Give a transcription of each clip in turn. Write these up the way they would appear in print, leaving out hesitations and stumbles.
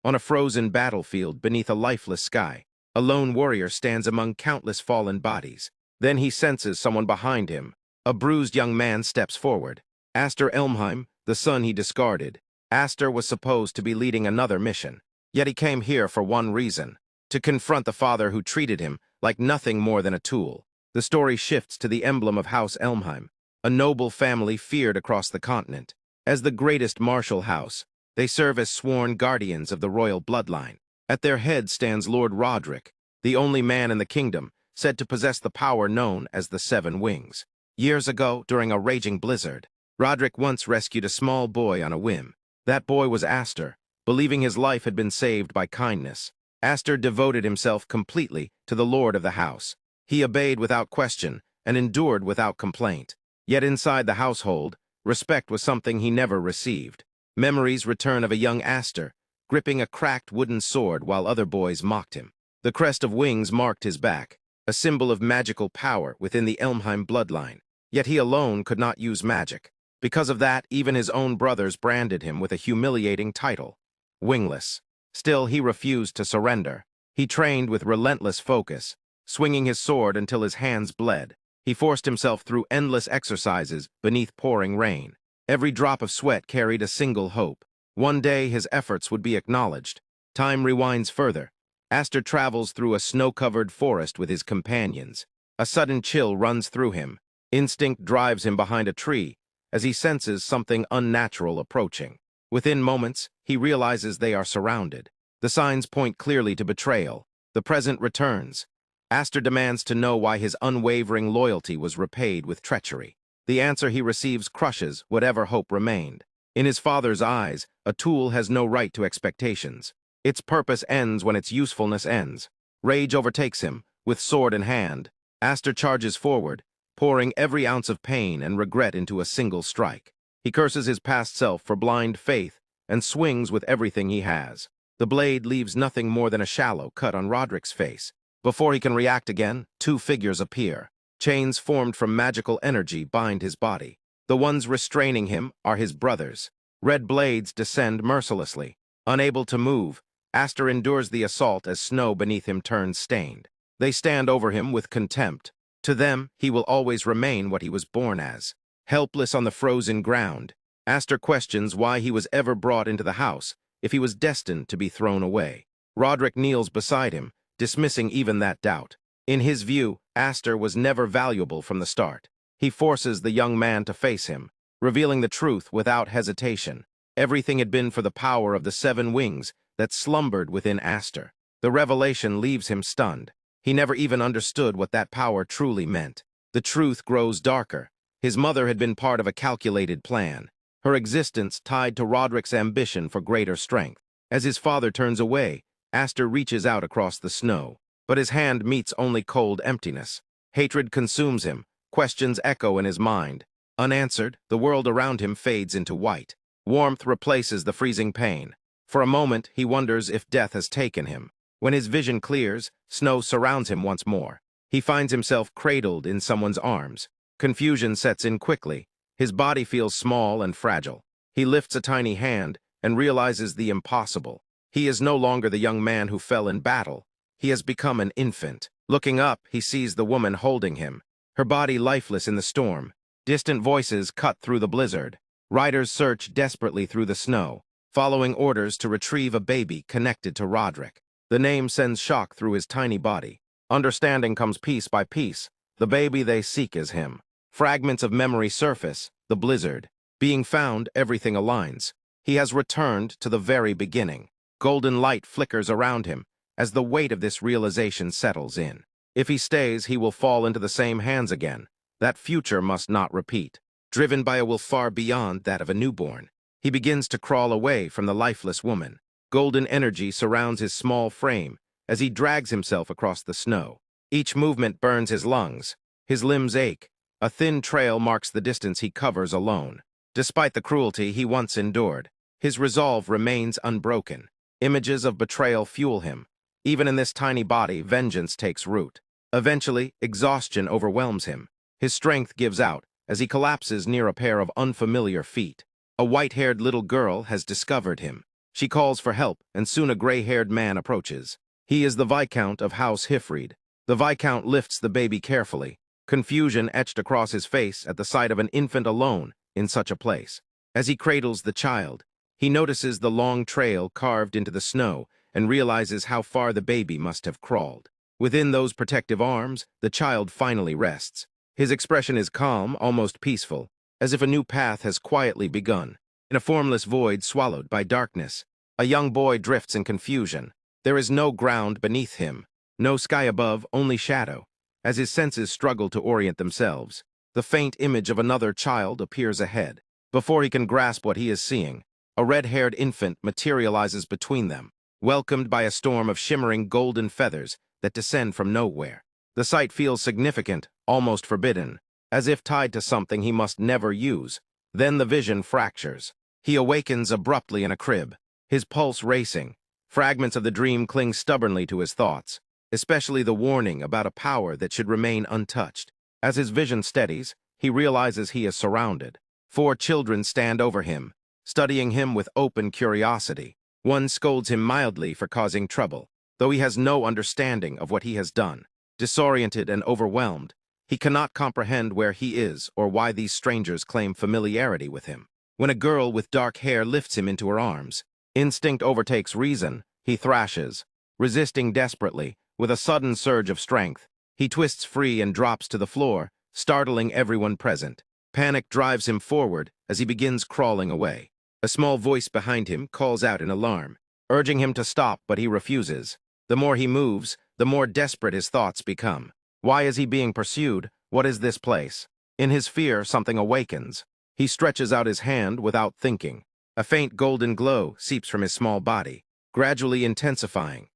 On a frozen battlefield beneath a lifeless sky, a lone warrior stands among countless fallen bodies. Then he senses someone behind him. A bruised young man steps forward. Aster Elmheim, the son he discarded. Aster was supposed to be leading another mission, yet he came here for one reason: to confront the father who treated him like nothing more than a tool. The story shifts to the emblem of House Elmheim, a noble family feared across the continent. As the greatest martial house, they serve as sworn guardians of the royal bloodline. At their head stands Lord Roderick, the only man in the kingdom said to possess the power known as the Seven Wings. Years ago, during a raging blizzard, Roderick once rescued a small boy on a whim. That boy was Aster, believing his life had been saved by kindness. Aster devoted himself completely to the lord of the house. He obeyed without question and endured without complaint. Yet inside the household, respect was something he never received. Memories return of a young Aster, gripping a cracked wooden sword while other boys mocked him. The crest of wings marked his back, a symbol of magical power within the Elmheim bloodline. Yet he alone could not use magic. Because of that, even his own brothers branded him with a humiliating title: Wingless. Still, he refused to surrender. He trained with relentless focus, swinging his sword until his hands bled. He forced himself through endless exercises beneath pouring rain. Every drop of sweat carried a single hope. One day his efforts would be acknowledged. Time rewinds further. Aster travels through a snow-covered forest with his companions. A sudden chill runs through him. Instinct drives him behind a tree as he senses something unnatural approaching. Within moments, he realizes they are surrounded. The signs point clearly to betrayal. The present returns. Aster demands to know why his unwavering loyalty was repaid with treachery. The answer he receives crushes whatever hope remained. In his father's eyes, a tool has no right to expectations. Its purpose ends when its usefulness ends. Rage overtakes him. With sword in hand, Aster charges forward, pouring every ounce of pain and regret into a single strike. He curses his past self for blind faith and swings with everything he has. The blade leaves nothing more than a shallow cut on Roderick's face. Before he can react again, two figures appear. Chains formed from magical energy bind his body. The ones restraining him are his brothers. Red blades descend mercilessly. Unable to move, Aster endures the assault as snow beneath him turns stained. They stand over him with contempt. To them, he will always remain what he was born as. Helpless on the frozen ground, Aster questions why he was ever brought into the house if he was destined to be thrown away. Roderick kneels beside him, dismissing even that doubt. In his view, Aster was never valuable from the start. He forces the young man to face him, revealing the truth without hesitation. Everything had been for the power of the Seven Wings that slumbered within Aster. The revelation leaves him stunned. He never even understood what that power truly meant. The truth grows darker. His mother had been part of a calculated plan, her existence tied to Roderick's ambition for greater strength. As his father turns away, Aster reaches out across the snow, but his hand meets only cold emptiness. Hatred consumes him, questions echo in his mind. Unanswered, the world around him fades into white. Warmth replaces the freezing pain. For a moment, he wonders if death has taken him. When his vision clears, snow surrounds him once more. He finds himself cradled in someone's arms. Confusion sets in quickly. His body feels small and fragile. He lifts a tiny hand and realizes the impossible. He is no longer the young man who fell in battle. He has become an infant. Looking up, he sees the woman holding him, her body lifeless in the storm. Distant voices cut through the blizzard. Riders search desperately through the snow, following orders to retrieve a baby connected to Roderick. The name sends shock through his tiny body. Understanding comes piece by piece. The baby they seek is him. Fragments of memory surface, the blizzard. Being found, everything aligns. He has returned to the very beginning. Golden light flickers around him as the weight of this realization settles in. If he stays, he will fall into the same hands again. That future must not repeat. Driven by a will far beyond that of a newborn, he begins to crawl away from the lifeless woman. Golden energy surrounds his small frame as he drags himself across the snow. Each movement burns his lungs. His limbs ache. A thin trail marks the distance he covers alone. Despite the cruelty he once endured, his resolve remains unbroken. Images of betrayal fuel him. Even in this tiny body, vengeance takes root. Eventually, exhaustion overwhelms him. His strength gives out as he collapses near a pair of unfamiliar feet. A white-haired little girl has discovered him. She calls for help, and soon a gray-haired man approaches. He is the Viscount of House Hifrid. The Viscount lifts the baby carefully, confusion etched across his face at the sight of an infant alone in such a place. As he cradles the child, he notices the long trail carved into the snow and realizes how far the baby must have crawled. Within those protective arms, the child finally rests. His expression is calm, almost peaceful, as if a new path has quietly begun. In a formless void swallowed by darkness, a young boy drifts in confusion. There is no ground beneath him, no sky above, only shadow. As his senses struggle to orient themselves, the faint image of another child appears ahead. Before he can grasp what he is seeing, a red-haired infant materializes between them, welcomed by a storm of shimmering golden feathers that descend from nowhere. The sight feels significant, almost forbidden, as if tied to something he must never use. Then the vision fractures. He awakens abruptly in a crib, his pulse racing. Fragments of the dream cling stubbornly to his thoughts, especially the warning about a power that should remain untouched. As his vision steadies, he realizes he is surrounded. 4 children stand over him, studying him with open curiosity. One scolds him mildly for causing trouble, though he has no understanding of what he has done. Disoriented and overwhelmed, he cannot comprehend where he is or why these strangers claim familiarity with him. When a girl with dark hair lifts him into her arms, instinct overtakes reason. He thrashes, resisting desperately. With a sudden surge of strength, he twists free and drops to the floor, startling everyone present. Panic drives him forward as he begins crawling away. A small voice behind him calls out in alarm, urging him to stop, but he refuses. The more he moves, the more desperate his thoughts become. Why is he being pursued? What is this place? In his fear, something awakens. He stretches out his hand without thinking. A faint golden glow seeps from his small body, gradually intensifying.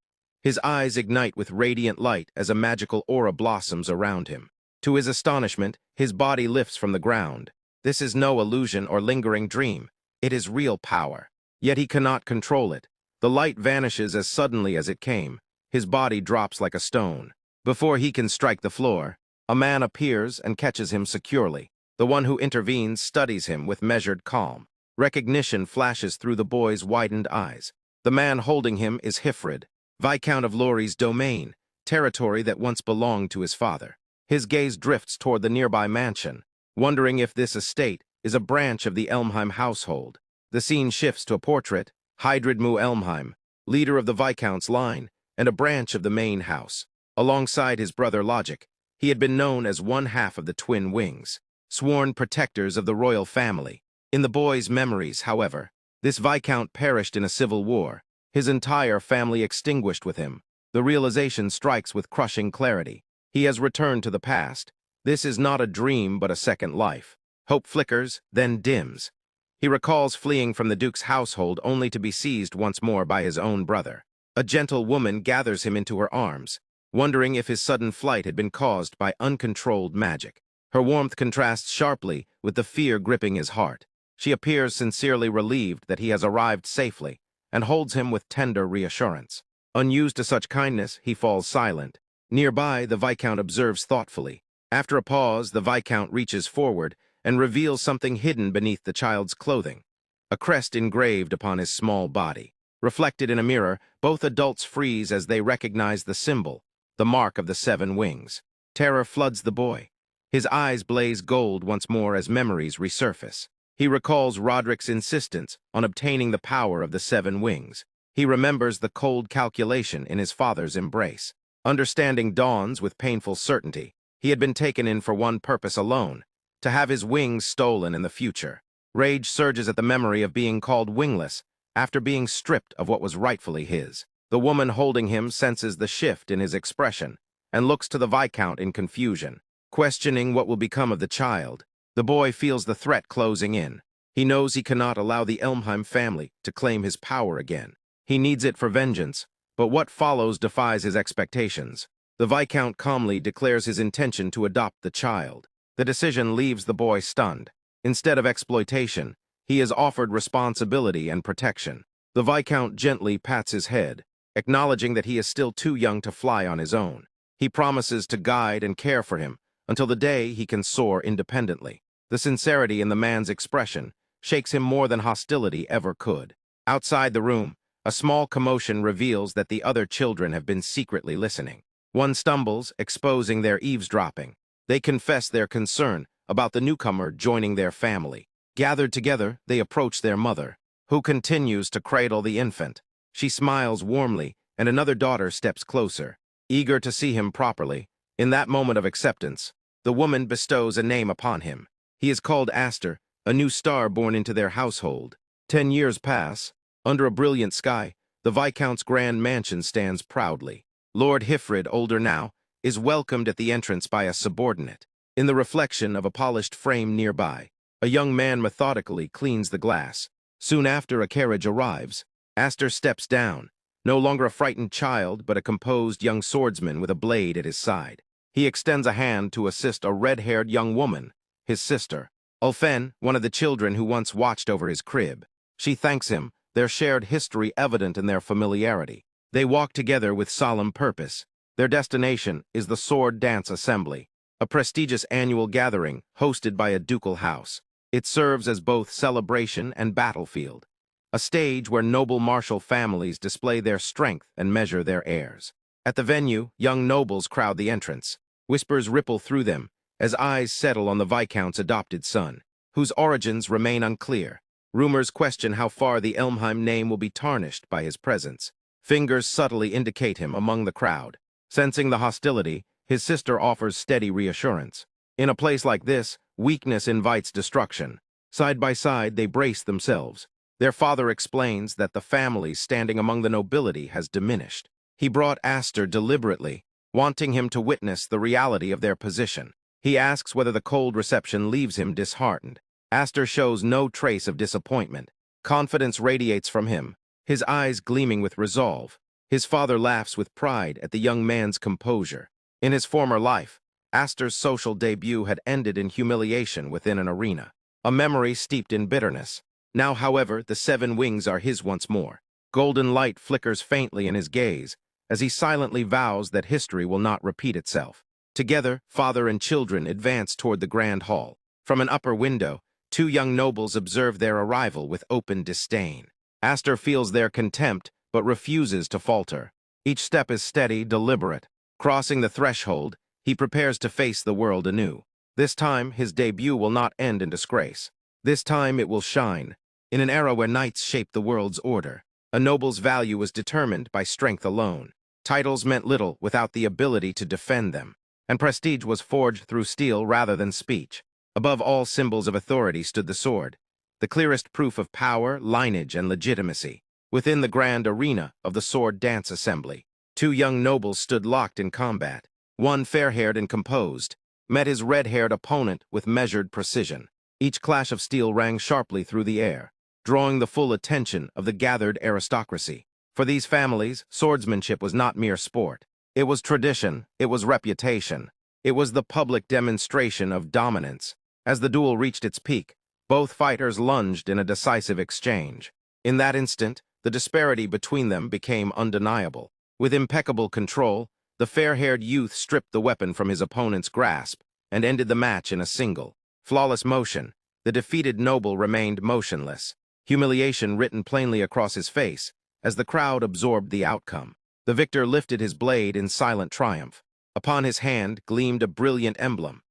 His eyes ignite with radiant light as a magical aura blossoms around him. To his astonishment, his body lifts from the ground. This is no illusion or lingering dream. It is real power. Yet he cannot control it. The light vanishes as suddenly as it came. His body drops like a stone. Before he can strike the floor, a man appears and catches him securely. The one who intervenes studies him with measured calm. Recognition flashes through the boy's widened eyes. The man holding him is Hifrid, Viscount of Lori's domain, territory that once belonged to his father. His gaze drifts toward the nearby mansion, wondering if this estate is a branch of the Elmheim household. The scene shifts to a portrait, Hydrid Mu Elmheim, leader of the Viscount's line, and a branch of the main house. Alongside his brother Logic, he had been known as one half of the Twin Wings, sworn protectors of the royal family. In the boy's memories, however, this Viscount perished in a civil war, his entire family extinguished with him. The realization strikes with crushing clarity. He has returned to the past. This is not a dream but a second life. Hope flickers, then dims. He recalls fleeing from the Duke's household only to be seized once more by his own brother. A gentle woman gathers him into her arms, wondering if his sudden flight had been caused by uncontrolled magic. Her warmth contrasts sharply with the fear gripping his heart. She appears sincerely relieved that he has arrived safely, and holds him with tender reassurance. Unused to such kindness, he falls silent. Nearby, the Viscount observes thoughtfully. After a pause, the Viscount reaches forward and reveals something hidden beneath the child's clothing, a crest engraved upon his small body. Reflected in a mirror, both adults freeze as they recognize the symbol, the mark of the 7 wings. Terror floods the boy. His eyes blaze gold once more as memories resurface. He recalls Roderick's insistence on obtaining the power of the 7 wings. He remembers the cold calculation in his father's embrace. Understanding dawns with painful certainty. He had been taken in for one purpose alone, to have his wings stolen in the future. Rage surges at the memory of being called wingless after being stripped of what was rightfully his. The woman holding him senses the shift in his expression and looks to the Viscount in confusion, questioning what will become of the child. The boy feels the threat closing in. He knows he cannot allow the Elmheim family to claim his power again. He needs it for vengeance, but what follows defies his expectations. The Viscount calmly declares his intention to adopt the child. The decision leaves the boy stunned. Instead of exploitation, he is offered responsibility and protection. The Viscount gently pats his head, acknowledging that he is still too young to fly on his own. He promises to guide and care for him until the day he can soar independently. The sincerity in the man's expression shakes him more than hostility ever could. Outside the room, a small commotion reveals that the other children have been secretly listening. One stumbles, exposing their eavesdropping. They confess their concern about the newcomer joining their family. Gathered together, they approach their mother, who continues to cradle the infant. She smiles warmly, and another daughter steps closer, eager to see him properly. In that moment of acceptance, the woman bestows a name upon him. He is called Aster, a new star born into their household. 10 years pass. Under a brilliant sky, the Viscount's grand mansion stands proudly. Lord Hifrid, older now, is welcomed at the entrance by a subordinate. In the reflection of a polished frame nearby, a young man methodically cleans the glass. Soon after, a carriage arrives. Aster steps down, no longer a frightened child, but a composed young swordsman with a blade at his side. He extends a hand to assist a red-haired young woman, his sister, Ulfen, one of the children who once watched over his crib. She thanks him, their shared history evident in their familiarity. They walk together with solemn purpose. Their destination is the Sword Dance Assembly, a prestigious annual gathering hosted by a ducal house. It serves as both celebration and battlefield, a stage where noble martial families display their strength and measure their heirs. At the venue, young nobles crowd the entrance. Whispers ripple through them as eyes settle on the Viscount's adopted son, whose origins remain unclear. Rumors question how far the Elmheim name will be tarnished by his presence. Fingers subtly indicate him among the crowd. Sensing the hostility, his sister offers steady reassurance. In a place like this, weakness invites destruction. Side by side, they brace themselves. Their father explains that the family standing among the nobility has diminished. He brought Aster deliberately, wanting him to witness the reality of their position. He asks whether the cold reception leaves him disheartened. Aster shows no trace of disappointment. Confidence radiates from him, his eyes gleaming with resolve. His father laughs with pride at the young man's composure. In his former life, Aster's social debut had ended in humiliation within an arena, a memory steeped in bitterness. Now, however, the 7 wings are his once more. Golden light flickers faintly in his gaze, as he silently vows that history will not repeat itself. Together, father and children advance toward the grand hall. From an upper window, 2 young nobles observe their arrival with open disdain. Aster feels their contempt, but refuses to falter. Each step is steady, deliberate. Crossing the threshold, he prepares to face the world anew. This time, his debut will not end in disgrace. This time, it will shine. In an era where knights shaped the world's order, a noble's value was determined by strength alone. Titles meant little without the ability to defend them, and prestige was forged through steel rather than speech. Above all symbols of authority stood the sword, the clearest proof of power, lineage, and legitimacy. Within the grand arena of the Sword Dance Assembly, 2 young nobles stood locked in combat. One, fair-haired and composed, met his red-haired opponent with measured precision. Each clash of steel rang sharply through the air, drawing the full attention of the gathered aristocracy. For these families, swordsmanship was not mere sport. It was tradition, it was reputation. It was the public demonstration of dominance. As the duel reached its peak, both fighters lunged in a decisive exchange. In that instant, the disparity between them became undeniable. With impeccable control, the fair-haired youth stripped the weapon from his opponent's grasp and ended the match in a single, flawless motion. The defeated noble remained motionless, humiliation written plainly across his face as the crowd absorbed the outcome. The victor lifted his blade in silent triumph. Upon his hand gleamed a brilliant emblem,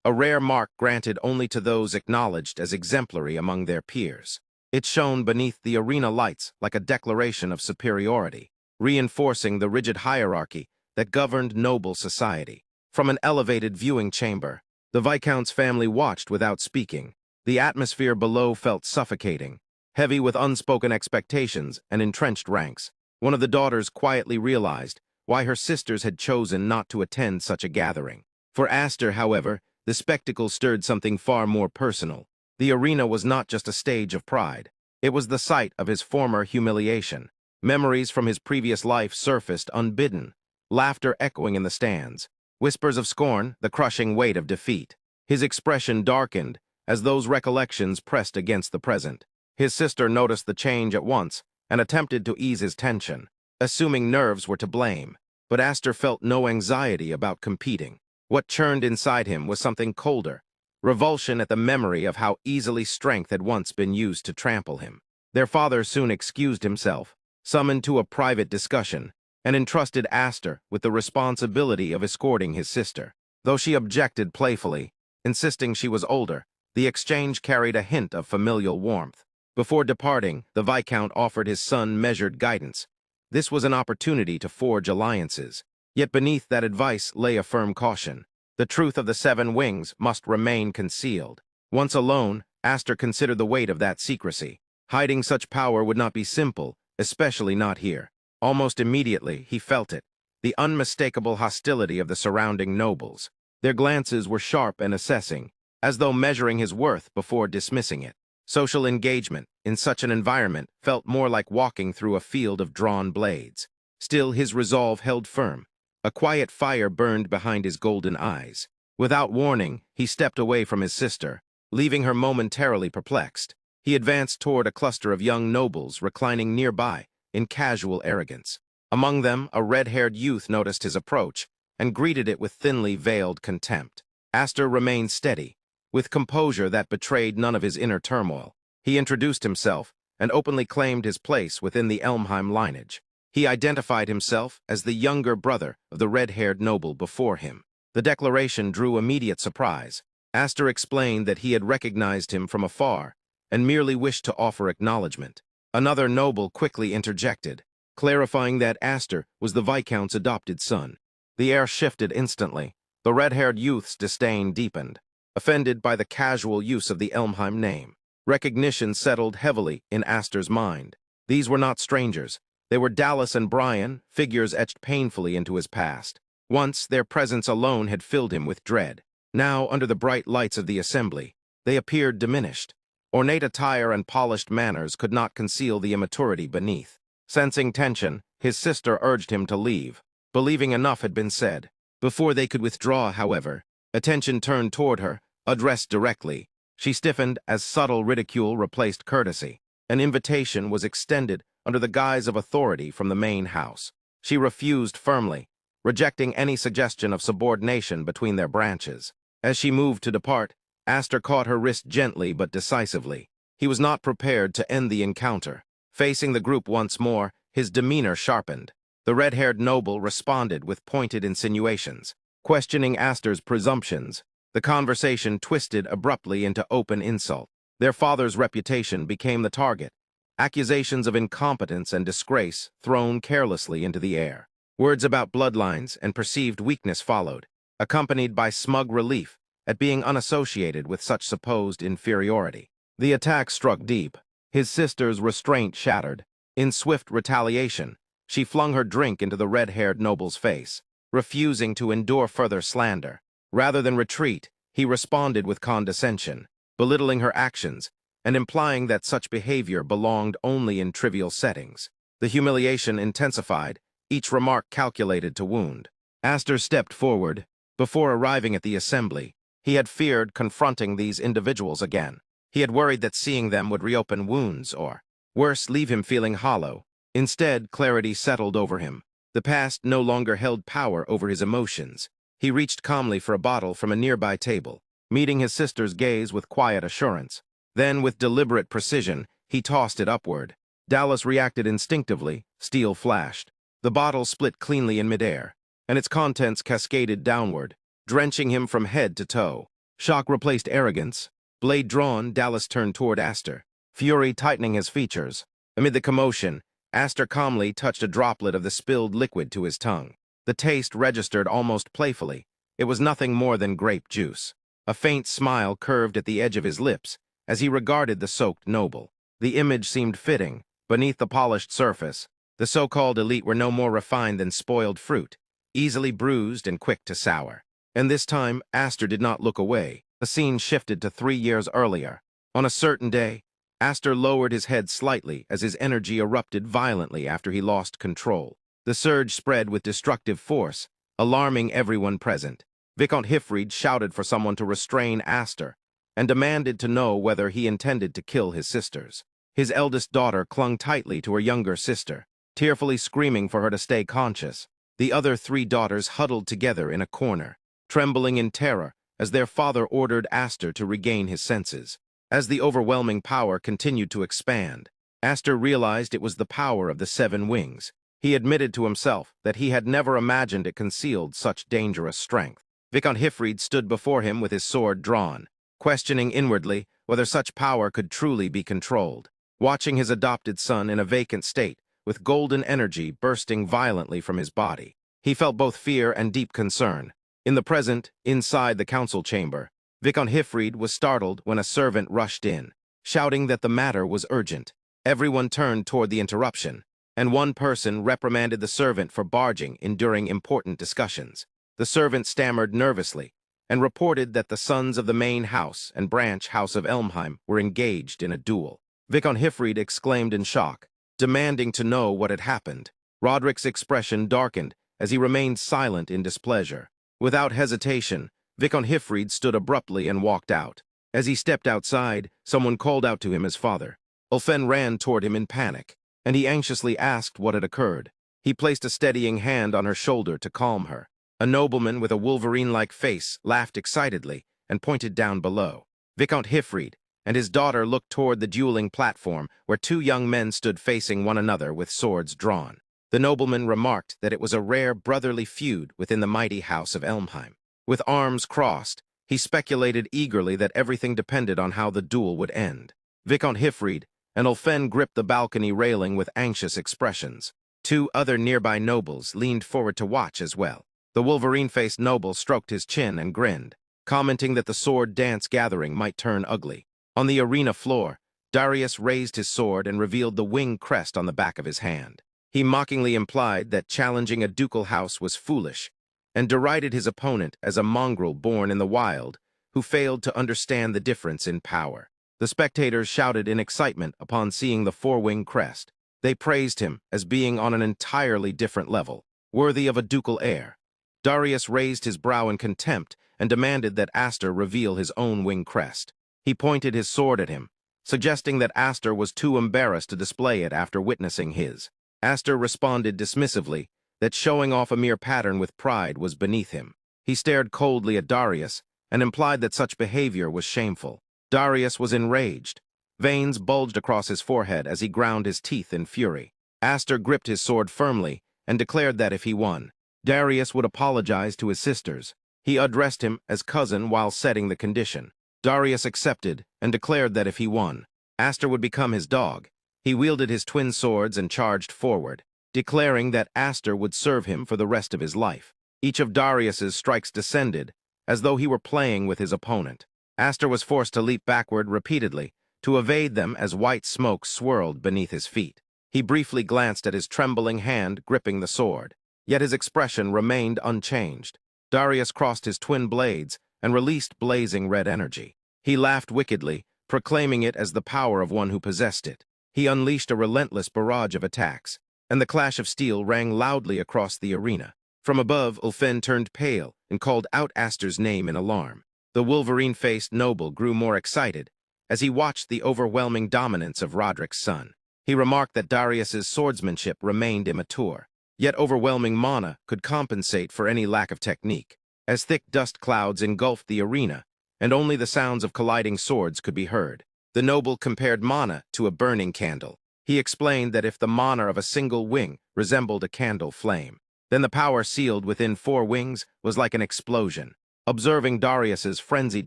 a rare mark granted only to those acknowledged as exemplary among their peers. It shone beneath the arena lights like a declaration of superiority, reinforcing the rigid hierarchy that governed noble society. From an elevated viewing chamber, the Viscount's family watched without speaking. The atmosphere below felt suffocating, heavy with unspoken expectations and entrenched ranks. One of the daughters quietly realized why her sisters had chosen not to attend such a gathering. For Aster, however, the spectacle stirred something far more personal. The arena was not just a stage of pride. It was the site of his former humiliation. Memories from his previous life surfaced unbidden, laughter echoing in the stands, whispers of scorn, the crushing weight of defeat. His expression darkened as those recollections pressed against the present. His sister noticed the change at once and attempted to ease his tension, assuming nerves were to blame. But Aster felt no anxiety about competing. What churned inside him was something colder, revulsion at the memory of how easily strength had once been used to trample him. Their father soon excused himself, summoned to a private discussion, and entrusted Aster with the responsibility of escorting his sister. Though she objected playfully, insisting she was older, the exchange carried a hint of familial warmth. Before departing, the Viscount offered his son measured guidance. This was an opportunity to forge alliances. Yet beneath that advice lay a firm caution. The truth of the 7 wings must remain concealed. Once alone, Aster considered the weight of that secrecy. Hiding such power would not be simple, especially not here. Almost immediately, he felt it. The unmistakable hostility of the surrounding nobles. Their glances were sharp and assessing, as though measuring his worth before dismissing it. Social engagement, in such an environment, felt more like walking through a field of drawn blades. Still, his resolve held firm. A quiet fire burned behind his golden eyes. Without warning, he stepped away from his sister, leaving her momentarily perplexed. He advanced toward a cluster of young nobles reclining nearby, in casual arrogance. Among them, a red-haired youth noticed his approach and greeted it with thinly veiled contempt. Aster remained steady, with composure that betrayed none of his inner turmoil. He introduced himself and openly claimed his place within the Elmheim lineage. He identified himself as the younger brother of the red-haired noble before him. The declaration drew immediate surprise. Aster explained that he had recognized him from afar and merely wished to offer acknowledgement. Another noble quickly interjected, clarifying that Aster was the Viscount's adopted son. The air shifted instantly. The red-haired youth's disdain deepened, offended by the casual use of the Elmheim name. Recognition settled heavily in Aster's mind. These were not strangers. They were Dallas and Brian, figures etched painfully into his past. Once, their presence alone had filled him with dread. Now, under the bright lights of the assembly, they appeared diminished. Ornate attire and polished manners could not conceal the immaturity beneath. Sensing tension, his sister urged him to leave, believing enough had been said. Before they could withdraw, however, attention turned toward her, addressed directly. She stiffened as subtle ridicule replaced courtesy. An invitation was extended under the guise of authority from the main house. She refused firmly, rejecting any suggestion of subordination between their branches. As she moved to depart, Aster caught her wrist gently but decisively. He was not prepared to end the encounter. Facing the group once more, his demeanor sharpened. The red-haired noble responded with pointed insinuations, questioning Aster's presumptions. The conversation twisted abruptly into open insult. Their father's reputation became the target. Accusations of incompetence and disgrace thrown carelessly into the air. Words about bloodlines and perceived weakness followed, accompanied by smug relief at being unassociated with such supposed inferiority. The attack struck deep. His sister's restraint shattered. In swift retaliation, she flung her drink into the red-haired noble's face, refusing to endure further slander. Rather than retreat, he responded with condescension, belittling her actions and implying that such behavior belonged only in trivial settings. The humiliation intensified, each remark calculated to wound. Aster stepped forward. Before arriving at the assembly, he had feared confronting these individuals again. He had worried that seeing them would reopen wounds or, worse, leave him feeling hollow. Instead, clarity settled over him. The past no longer held power over his emotions. He reached calmly for a bottle from a nearby table, meeting his sister's gaze with quiet assurance. Then, with deliberate precision, he tossed it upward. Dallas reacted instinctively. Steel flashed. The bottle split cleanly in midair, and its contents cascaded downward, drenching him from head to toe. Shock replaced arrogance. Blade drawn, Dallas turned toward Aster, fury tightening his features. Amid the commotion, Aster calmly touched a droplet of the spilled liquid to his tongue. The taste registered almost playfully. It was nothing more than grape juice. A faint smile curved at the edge of his lips as he regarded the soaked noble. The image seemed fitting. Beneath the polished surface, the so-called elite were no more refined than spoiled fruit, easily bruised and quick to sour. And this time, Aster did not look away. The scene shifted to 3 years earlier. On a certain day, Aster lowered his head slightly as his energy erupted violently after he lost control. The surge spread with destructive force, alarming everyone present. Viscount Hifrid shouted for someone to restrain Aster and demanded to know whether he intended to kill his sisters. His eldest daughter clung tightly to her younger sister, tearfully screaming for her to stay conscious. The other 3 daughters huddled together in a corner, trembling in terror as their father ordered Aster to regain his senses. As the overwhelming power continued to expand, Aster realized it was the power of the 7 wings. He admitted to himself that he had never imagined it concealed such dangerous strength. Viscount Hifrid stood before him with his sword drawn, questioning inwardly whether such power could truly be controlled. Watching his adopted son in a vacant state, with golden energy bursting violently from his body, he felt both fear and deep concern. In the present, inside the council chamber, Viscount Hifrid was startled when a servant rushed in, shouting that the matter was urgent. Everyone turned toward the interruption, and one person reprimanded the servant for barging in during important discussions. The servant stammered nervously and reported that the sons of the main house and branch house of Elmheim were engaged in a duel. Viscount Hifrid exclaimed in shock, demanding to know what had happened. Roderick's expression darkened as he remained silent in displeasure. Without hesitation, Viscount Hifrid stood abruptly and walked out. As he stepped outside, someone called out to him as father. Ulfen ran toward him in panic, and he anxiously asked what had occurred. He placed a steadying hand on her shoulder to calm her. A nobleman with a Wolverine-like face laughed excitedly and pointed down below. Viscount Hifrid and his daughter looked toward the dueling platform where 2 young men stood facing one another with swords drawn. The nobleman remarked that it was a rare brotherly feud within the mighty house of Elmheim. With arms crossed, he speculated eagerly that everything depended on how the duel would end. Viscount Hifrid and Ulfen gripped the balcony railing with anxious expressions. 2 other nearby nobles leaned forward to watch as well. The Wolverine-faced noble stroked his chin and grinned, commenting that the sword dance gathering might turn ugly. On the arena floor, Darius raised his sword and revealed the wing crest on the back of his hand. He mockingly implied that challenging a ducal house was foolish, and derided his opponent as a mongrel born in the wild who failed to understand the difference in power. The spectators shouted in excitement upon seeing the 4-wing crest. They praised him as being on an entirely different level, worthy of a ducal heir. Darius raised his brow in contempt and demanded that Aster reveal his own wing crest. He pointed his sword at him, suggesting that Aster was too embarrassed to display it after witnessing his. Aster responded dismissively that showing off a mere pattern with pride was beneath him. He stared coldly at Darius and implied that such behavior was shameful. Darius was enraged. Veins bulged across his forehead as he ground his teeth in fury. Aster gripped his sword firmly and declared that if he won, Darius would apologize to his sisters. He addressed him as cousin while setting the condition. Darius accepted and declared that if he won, Aster would become his dog. He wielded his twin swords and charged forward, declaring that Aster would serve him for the rest of his life. Each of Darius's strikes descended, as though he were playing with his opponent. Aster was forced to leap backward repeatedly to evade them as white smoke swirled beneath his feet. He briefly glanced at his trembling hand gripping the sword, yet his expression remained unchanged. Darius crossed his twin blades and released blazing red energy. He laughed wickedly, proclaiming it as the power of one who possessed it. He unleashed a relentless barrage of attacks, and the clash of steel rang loudly across the arena. From above, Ulfen turned pale and called out Aster's name in alarm. The Wolverine-faced noble grew more excited as he watched the overwhelming dominance of Roderick's son. He remarked that Darius's swordsmanship remained immature, yet overwhelming mana could compensate for any lack of technique. As thick dust clouds engulfed the arena, and only the sounds of colliding swords could be heard, the noble compared mana to a burning candle. He explained that if the mana of a single wing resembled a candle flame, then the power sealed within 4 wings was like an explosion. Observing Darius's frenzied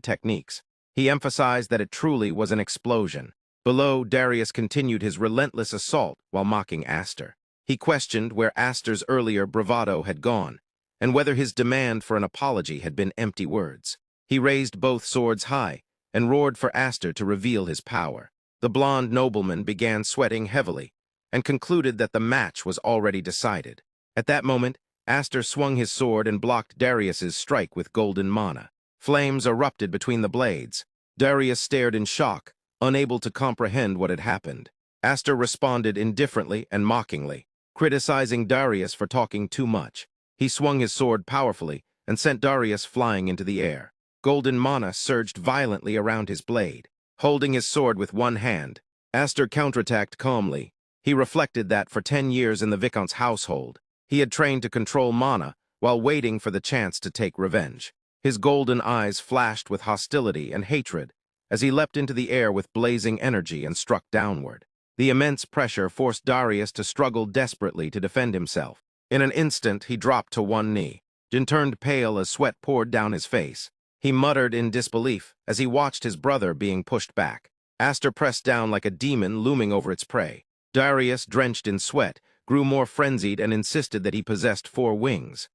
techniques, he emphasized that it truly was an explosion. Below, Darius continued his relentless assault while mocking Aster. He questioned where Aster's earlier bravado had gone, and whether his demand for an apology had been empty words. He raised both swords high and roared for Aster to reveal his power. The blonde nobleman began sweating heavily and concluded that the match was already decided. At that moment, Aster swung his sword and blocked Darius's strike with golden mana. Flames erupted between the blades. Darius stared in shock, unable to comprehend what had happened. Aster responded indifferently and mockingly, criticizing Darius for talking too much. He swung his sword powerfully and sent Darius flying into the air. Golden mana surged violently around his blade. Holding his sword with one hand, Aster counterattacked calmly. He reflected that for 10 years in the Viscount's household, he had trained to control mana while waiting for the chance to take revenge. His golden eyes flashed with hostility and hatred as he leapt into the air with blazing energy and struck downward. The immense pressure forced Darius to struggle desperately to defend himself. In an instant, he dropped to one knee. Jin turned pale as sweat poured down his face. He muttered in disbelief as he watched his brother being pushed back. Aster pressed down like a demon looming over its prey. Darius, drenched in sweat, grew more frenzied and insisted that he possessed 4 wings.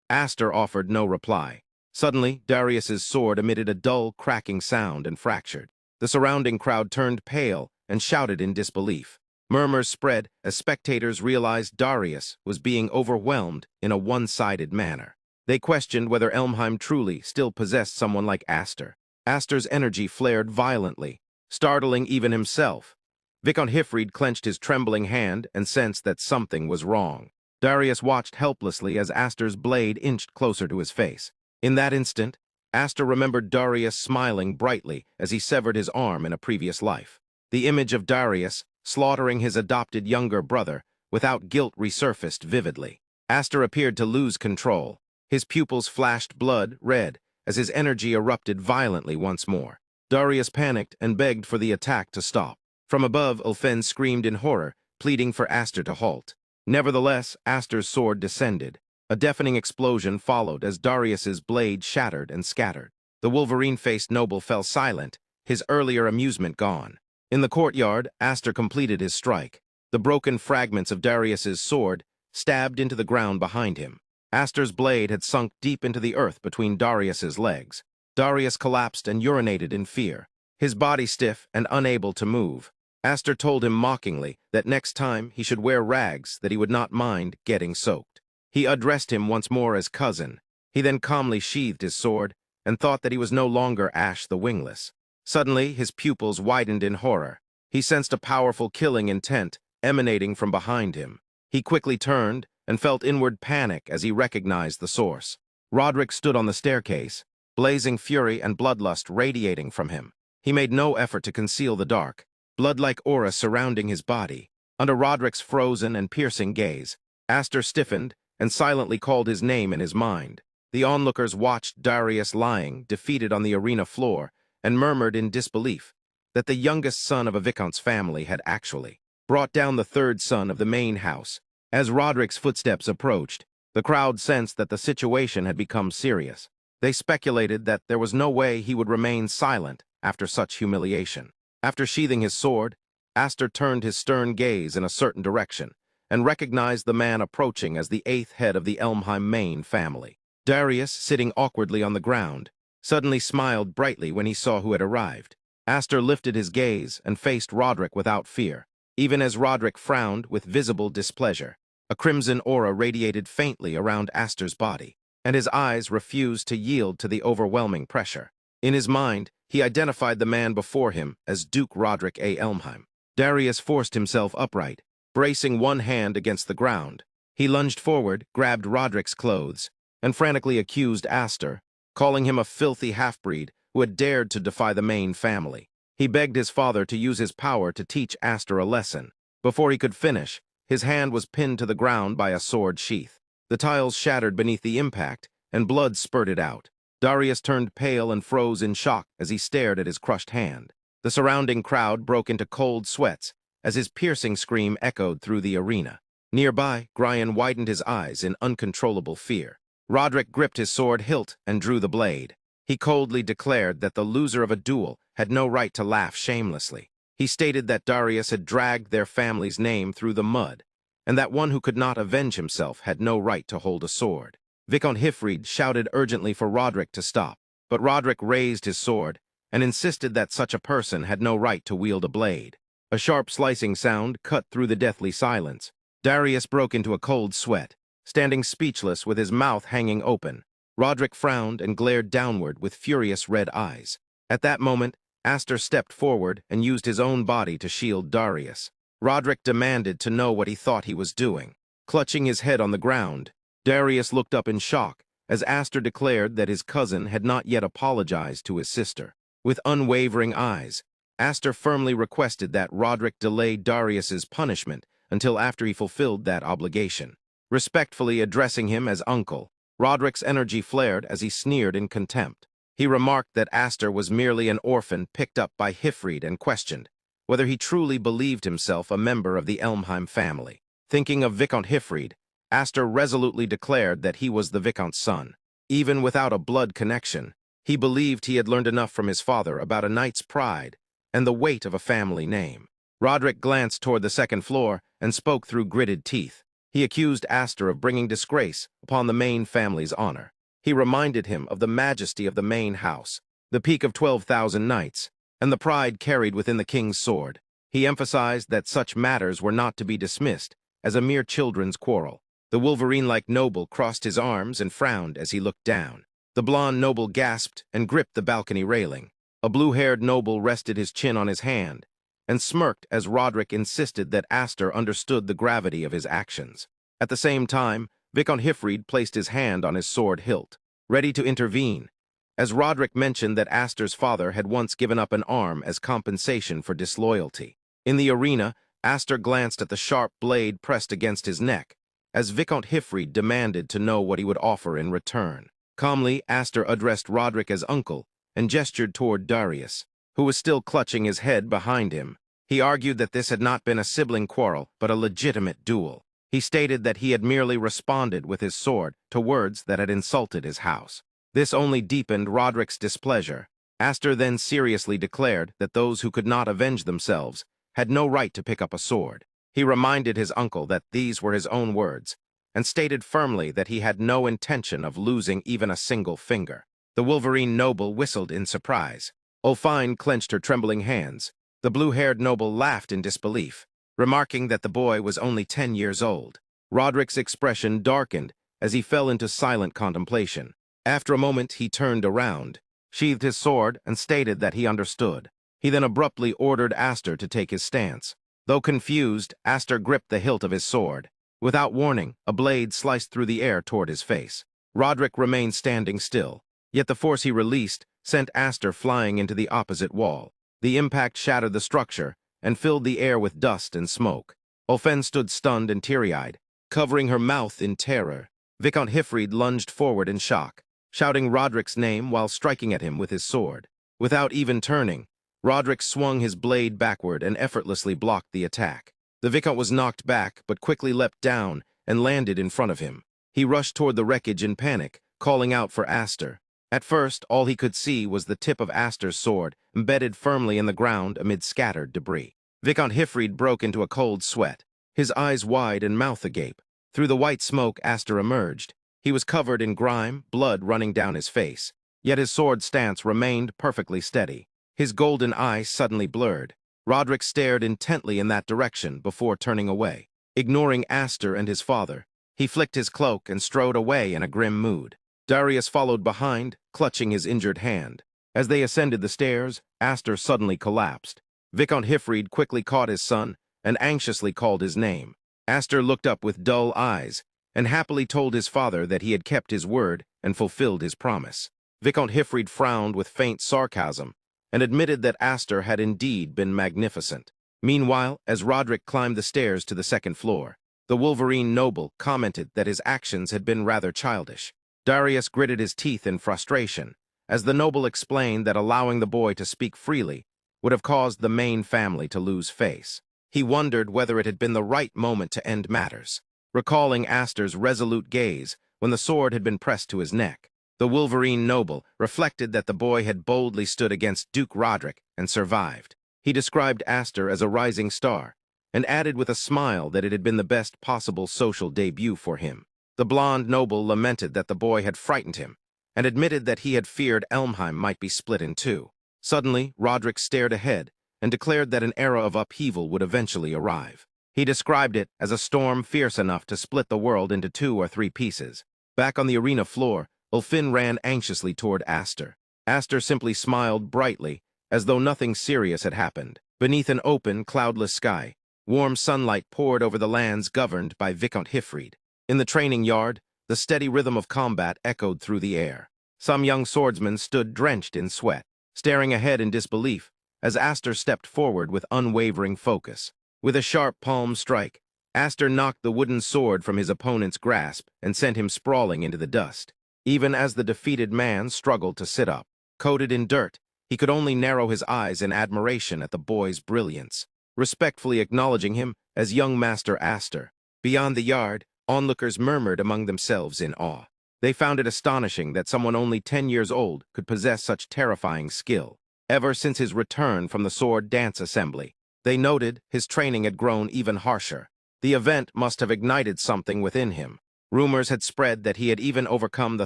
Aster offered no reply. Suddenly, Darius's sword emitted a dull, cracking sound and fractured. The surrounding crowd turned pale and shouted in disbelief. Murmurs spread as spectators realized Darius was being overwhelmed in a one-sided manner. They questioned whether Elmheim truly still possessed someone like Aster. Aster's energy flared violently, startling even himself. Viscount Hifrid clenched his trembling hand and sensed that something was wrong. Darius watched helplessly as Aster's blade inched closer to his face. In that instant, Aster remembered Darius smiling brightly as he severed his arm in a previous life. The image of Darius slaughtering his adopted younger brother without guilt resurfaced vividly. Aster appeared to lose control. His pupils flashed blood red as his energy erupted violently once more. Darius panicked and begged for the attack to stop. From above, Ulfen screamed in horror, pleading for Aster to halt. Nevertheless, Aster's sword descended. A deafening explosion followed as Darius's blade shattered and scattered. The Wolverine-faced noble fell silent, his earlier amusement gone. In the courtyard, Aster completed his strike. The broken fragments of Darius's sword stabbed into the ground behind him. Aster's blade had sunk deep into the earth between Darius's legs. Darius collapsed and urinated in fear, his body stiff and unable to move. Aster told him mockingly that next time he should wear rags that he would not mind getting soaked. He addressed him once more as cousin. He then calmly sheathed his sword and thought that he was no longer Ash the Wingless. Suddenly, his pupils widened in horror. He sensed a powerful killing intent emanating from behind him. He quickly turned and felt inward panic as he recognized the source. Roderick stood on the staircase, blazing fury and bloodlust radiating from him. He made no effort to conceal the dark, blood-like aura surrounding his body. Under Roderick's frozen and piercing gaze, Aster stiffened and silently called his name in his mind. The onlookers watched Darius lying, defeated on the arena floor, and murmured in disbelief that the youngest son of a Viscount's family had actually brought down the 3rd son of the main house. As Roderick's footsteps approached, the crowd sensed that the situation had become serious. They speculated that there was no way he would remain silent after such humiliation. After sheathing his sword, Aster turned his stern gaze in a certain direction and recognized the man approaching as the 8th head of the Elmheim main family. Darius, sitting awkwardly on the ground, suddenly smiled brightly when he saw who had arrived. Aster lifted his gaze and faced Roderick without fear. Even as Roderick frowned with visible displeasure, a crimson aura radiated faintly around Aster's body, and his eyes refused to yield to the overwhelming pressure. In his mind, he identified the man before him as Duke Roderick A. Elmheim. Darius forced himself upright, bracing one hand against the ground. He lunged forward, grabbed Roderick's clothes, and frantically accused Aster, calling him a filthy half-breed who had dared to defy the main family. He begged his father to use his power to teach Aster a lesson. Before he could finish, his hand was pinned to the ground by a sword sheath. The tiles shattered beneath the impact, and blood spurted out. Darius turned pale and froze in shock as he stared at his crushed hand. The surrounding crowd broke into cold sweats as his piercing scream echoed through the arena. Nearby, Gryan widened his eyes in uncontrollable fear. Roderick gripped his sword hilt and drew the blade. He coldly declared that the loser of a duel had no right to laugh shamelessly. He stated that Darius had dragged their family's name through the mud, and that one who could not avenge himself had no right to hold a sword. Viscount Hifrid shouted urgently for Roderick to stop, but Roderick raised his sword and insisted that such a person had no right to wield a blade. A sharp slicing sound cut through the deathly silence. Darius broke into a cold sweat, standing speechless with his mouth hanging open. Roderick frowned and glared downward with furious red eyes. At that moment, Aster stepped forward and used his own body to shield Darius. Roderick demanded to know what he thought he was doing. Clutching his head on the ground, Darius looked up in shock as Aster declared that his cousin had not yet apologized to his sister. With unwavering eyes, Aster firmly requested that Roderick delay Darius's punishment until after he fulfilled that obligation. Respectfully addressing him as uncle, Roderick's energy flared as he sneered in contempt. He remarked that Aster was merely an orphan picked up by Hifrid and questioned, whether he truly believed himself a member of the Elmheim family. Thinking of Viscount Hifrid, Astor resolutely declared that he was the Viscount's son. Even without a blood connection, he believed he had learned enough from his father about a knight's pride and the weight of a family name. Roderick glanced toward the second floor and spoke through gritted teeth. He accused Astor of bringing disgrace upon the Maine family's honor. He reminded him of the majesty of the Maine house, the peak of 12,000 knights, and the pride carried within the king's sword. He emphasized that such matters were not to be dismissed as a mere children's quarrel. The Wolverine-like noble crossed his arms and frowned as he looked down. The blonde noble gasped and gripped the balcony railing. A blue-haired noble rested his chin on his hand and smirked as Roderick insisted that Astor understood the gravity of his actions. At the same time, Viscount Hifrid placed his hand on his sword hilt, ready to intervene, as Roderick mentioned that Astor's father had once given up an arm as compensation for disloyalty. In the arena, Astor glanced at the sharp blade pressed against his neck, as Viscount Hifrid demanded to know what he would offer in return. Calmly, Astor addressed Roderick as uncle and gestured toward Darius, who was still clutching his head behind him. He argued that this had not been a sibling quarrel, but a legitimate duel. He stated that he had merely responded with his sword to words that had insulted his house. This only deepened Roderick's displeasure. Astor then seriously declared that those who could not avenge themselves had no right to pick up a sword. He reminded his uncle that these were his own words, and stated firmly that he had no intention of losing even a single finger. The Wolverine noble whistled in surprise. Ulfine clenched her trembling hands. The blue-haired noble laughed in disbelief, remarking that the boy was only 10 years old. Roderick's expression darkened as he fell into silent contemplation. After a moment, he turned around, sheathed his sword, and stated that he understood. He then abruptly ordered Astor to take his stance. Though confused, Astor gripped the hilt of his sword. Without warning, a blade sliced through the air toward his face. Roderick remained standing still, yet the force he released sent Astor flying into the opposite wall. The impact shattered the structure and filled the air with dust and smoke. Ulfine stood stunned and teary-eyed, covering her mouth in terror. Viscount Hifrid lunged forward in shock, shouting Roderick's name while striking at him with his sword. Without even turning, Roderick swung his blade backward and effortlessly blocked the attack. The Viscount was knocked back, but quickly leapt down and landed in front of him. He rushed toward the wreckage in panic, calling out for Astor. At first, all he could see was the tip of Astor's sword embedded firmly in the ground amid scattered debris. Viscount Hifrid broke into a cold sweat, his eyes wide and mouth agape. Through the white smoke, Astor emerged. He was covered in grime, blood running down his face, yet his sword stance remained perfectly steady. His golden eye suddenly blurred. Roderick stared intently in that direction before turning away. Ignoring Astor and his father, he flicked his cloak and strode away in a grim mood. Darius followed behind, clutching his injured hand. As they ascended the stairs, Astor suddenly collapsed. Viscount Hifrid quickly caught his son and anxiously called his name. Astor looked up with dull eyes and happily told his father that he had kept his word and fulfilled his promise. Viscount Hifrid frowned with faint sarcasm and admitted that Astor had indeed been magnificent. Meanwhile, as Roderick climbed the stairs to the second floor, the Wolverine noble commented that his actions had been rather childish. Darius gritted his teeth in frustration, as the noble explained that allowing the boy to speak freely would have caused the Maine family to lose face. He wondered whether it had been the right moment to end matters, recalling Astor's resolute gaze when the sword had been pressed to his neck. The Wolverine noble reflected that the boy had boldly stood against Duke Roderick and survived. He described Astor as a rising star, and added with a smile that it had been the best possible social debut for him. The blonde noble lamented that the boy had frightened him, and admitted that he had feared Elmheim might be split in two. Suddenly, Roderick stared ahead and declared that an era of upheaval would eventually arrive. He described it as a storm fierce enough to split the world into 2 or 3 pieces. Back on the arena floor, Ulfine ran anxiously toward Astor. Astor simply smiled brightly, as though nothing serious had happened. Beneath an open, cloudless sky, warm sunlight poured over the lands governed by Viscount Hifrid. In the training yard, the steady rhythm of combat echoed through the air. Some young swordsmen stood drenched in sweat, staring ahead in disbelief as Astor stepped forward with unwavering focus. With a sharp palm strike, Astor knocked the wooden sword from his opponent's grasp and sent him sprawling into the dust. Even as the defeated man struggled to sit up, coated in dirt, he could only narrow his eyes in admiration at the boy's brilliance, respectfully acknowledging him as young Master Aster. Beyond the yard, onlookers murmured among themselves in awe. They found it astonishing that someone only 10 years old could possess such terrifying skill. Ever since his return from the sword dance assembly, they noted his training had grown even harsher. The event must have ignited something within him. Rumors had spread that he had even overcome the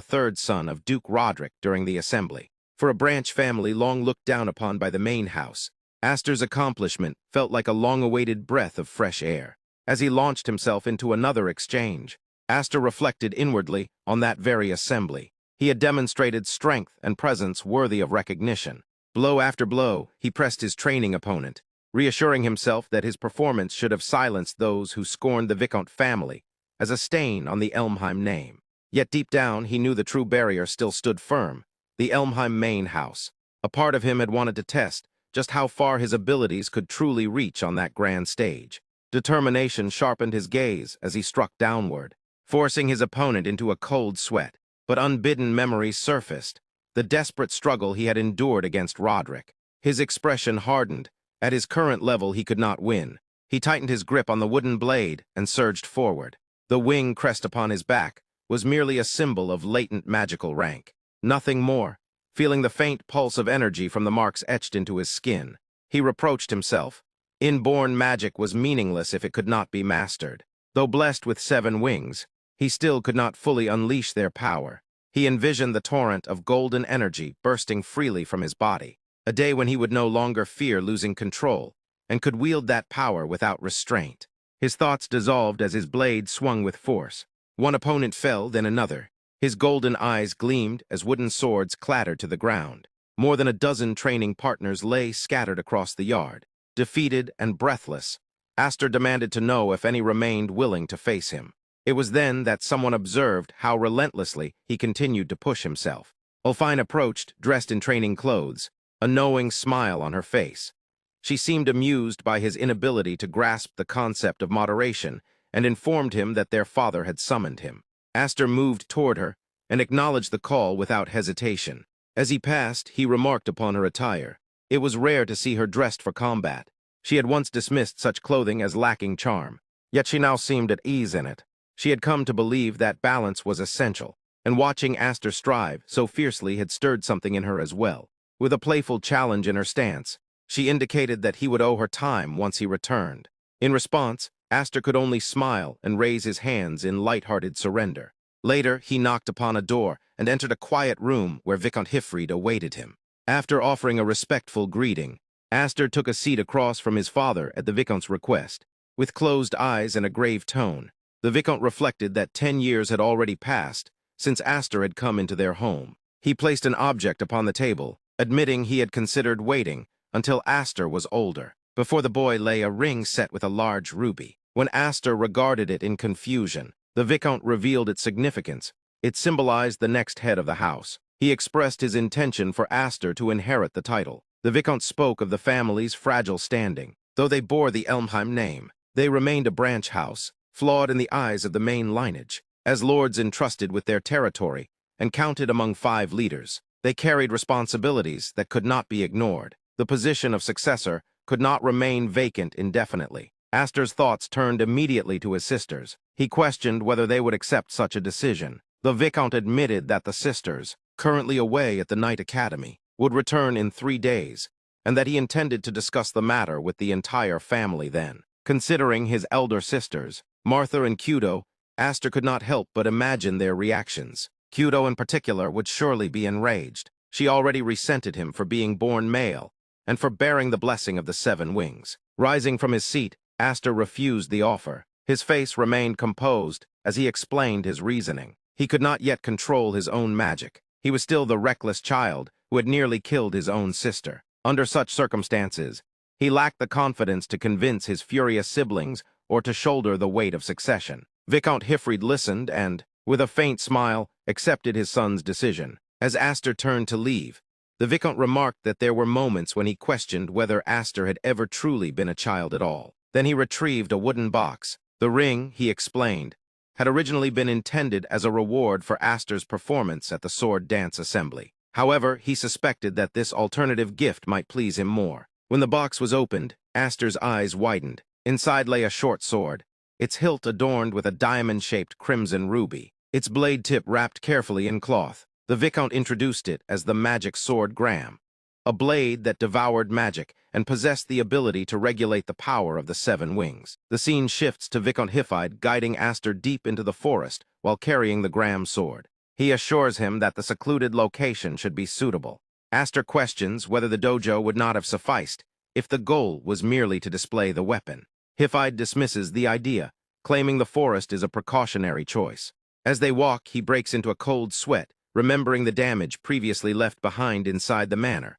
third son of Duke Roderick during the assembly. For a branch family long looked down upon by the main house, Aster's accomplishment felt like a long-awaited breath of fresh air. As he launched himself into another exchange, Aster reflected inwardly on that very assembly. He had demonstrated strength and presence worthy of recognition. Blow after blow, he pressed his training opponent, reassuring himself that his performance should have silenced those who scorned the Viscount family as a stain on the Elmheim name. Yet deep down, he knew the true barrier still stood firm, the Elmheim main house. A part of him had wanted to test just how far his abilities could truly reach on that grand stage. Determination sharpened his gaze as he struck downward, forcing his opponent into a cold sweat. But unbidden memories surfaced, the desperate struggle he had endured against Roderick. His expression hardened. At his current level, he could not win. He tightened his grip on the wooden blade and surged forward. The wing crest upon his back was merely a symbol of latent magical rank. Nothing more. Feeling the faint pulse of energy from the marks etched into his skin, he reproached himself. Inborn magic was meaningless if it could not be mastered. Though blessed with 7 wings, he still could not fully unleash their power. He envisioned the torrent of golden energy bursting freely from his body, a day when he would no longer fear losing control and could wield that power without restraint. His thoughts dissolved as his blade swung with force. One opponent fell, then another. His golden eyes gleamed as wooden swords clattered to the ground. More than a dozen training partners lay scattered across the yard. Defeated and breathless, Aster demanded to know if any remained willing to face him. It was then that someone observed how relentlessly he continued to push himself. Ulfine approached, dressed in training clothes, a knowing smile on her face. She seemed amused by his inability to grasp the concept of moderation and informed him that their father had summoned him. Aster moved toward her and acknowledged the call without hesitation. As he passed, he remarked upon her attire. It was rare to see her dressed for combat. She had once dismissed such clothing as lacking charm, yet she now seemed at ease in it. She had come to believe that balance was essential, and watching Aster strive so fiercely had stirred something in her as well. With a playful challenge in her stance, she indicated that he would owe her time once he returned. In response, Aster could only smile and raise his hands in light-hearted surrender. Later, he knocked upon a door and entered a quiet room where Viscount Hifrid awaited him. After offering a respectful greeting, Aster took a seat across from his father at the Viscount's request. With closed eyes and a grave tone, the Viscount reflected that 10 years had already passed since Aster had come into their home. He placed an object upon the table, admitting he had considered waiting until Aster was older. Before the boy lay a ring set with a large ruby. When Aster regarded it in confusion, the Viscount revealed its significance. It symbolized the next head of the house. He expressed his intention for Aster to inherit the title. The Viscount spoke of the family's fragile standing. Though they bore the Elmheim name, they remained a branch house, flawed in the eyes of the main lineage. As lords entrusted with their territory and counted among 5 leaders, they carried responsibilities that could not be ignored. The position of successor could not remain vacant indefinitely. Aster's thoughts turned immediately to his sisters. He questioned whether they would accept such a decision. The Viscount admitted that the sisters, currently away at the Knight Academy, would return in 3 days, and that he intended to discuss the matter with the entire family then. Considering his elder sisters, Martha and Kudo, Aster could not help but imagine their reactions. Kudo in particular would surely be enraged. She already resented him for being born male and for bearing the blessing of the 7 wings. Rising from his seat, Aster refused the offer. His face remained composed as he explained his reasoning. He could not yet control his own magic. He was still the reckless child who had nearly killed his own sister. Under such circumstances, he lacked the confidence to convince his furious siblings or to shoulder the weight of succession. Viscount Hifrid listened and, with a faint smile, accepted his son's decision. As Aster turned to leave, the Viscount remarked that there were moments when he questioned whether Aster had ever truly been a child at all. Then he retrieved a wooden box. The ring, he explained, had originally been intended as a reward for Aster's performance at the sword dance assembly. However, he suspected that this alternative gift might please him more. When the box was opened, Aster's eyes widened. Inside lay a short sword, its hilt adorned with a diamond-shaped crimson ruby, its blade tip wrapped carefully in cloth. The Viscount introduced it as the magic sword Graham, a blade that devoured magic and possessed the ability to regulate the power of the seven wings. The scene shifts to Viscount Hifide guiding Aster deep into the forest while carrying the Graham sword. He assures him that the secluded location should be suitable. Aster questions whether the dojo would not have sufficed if the goal was merely to display the weapon. Hifide dismisses the idea, claiming the forest is a precautionary choice. As they walk, he breaks into a cold sweat, remembering the damage previously left behind inside the manor.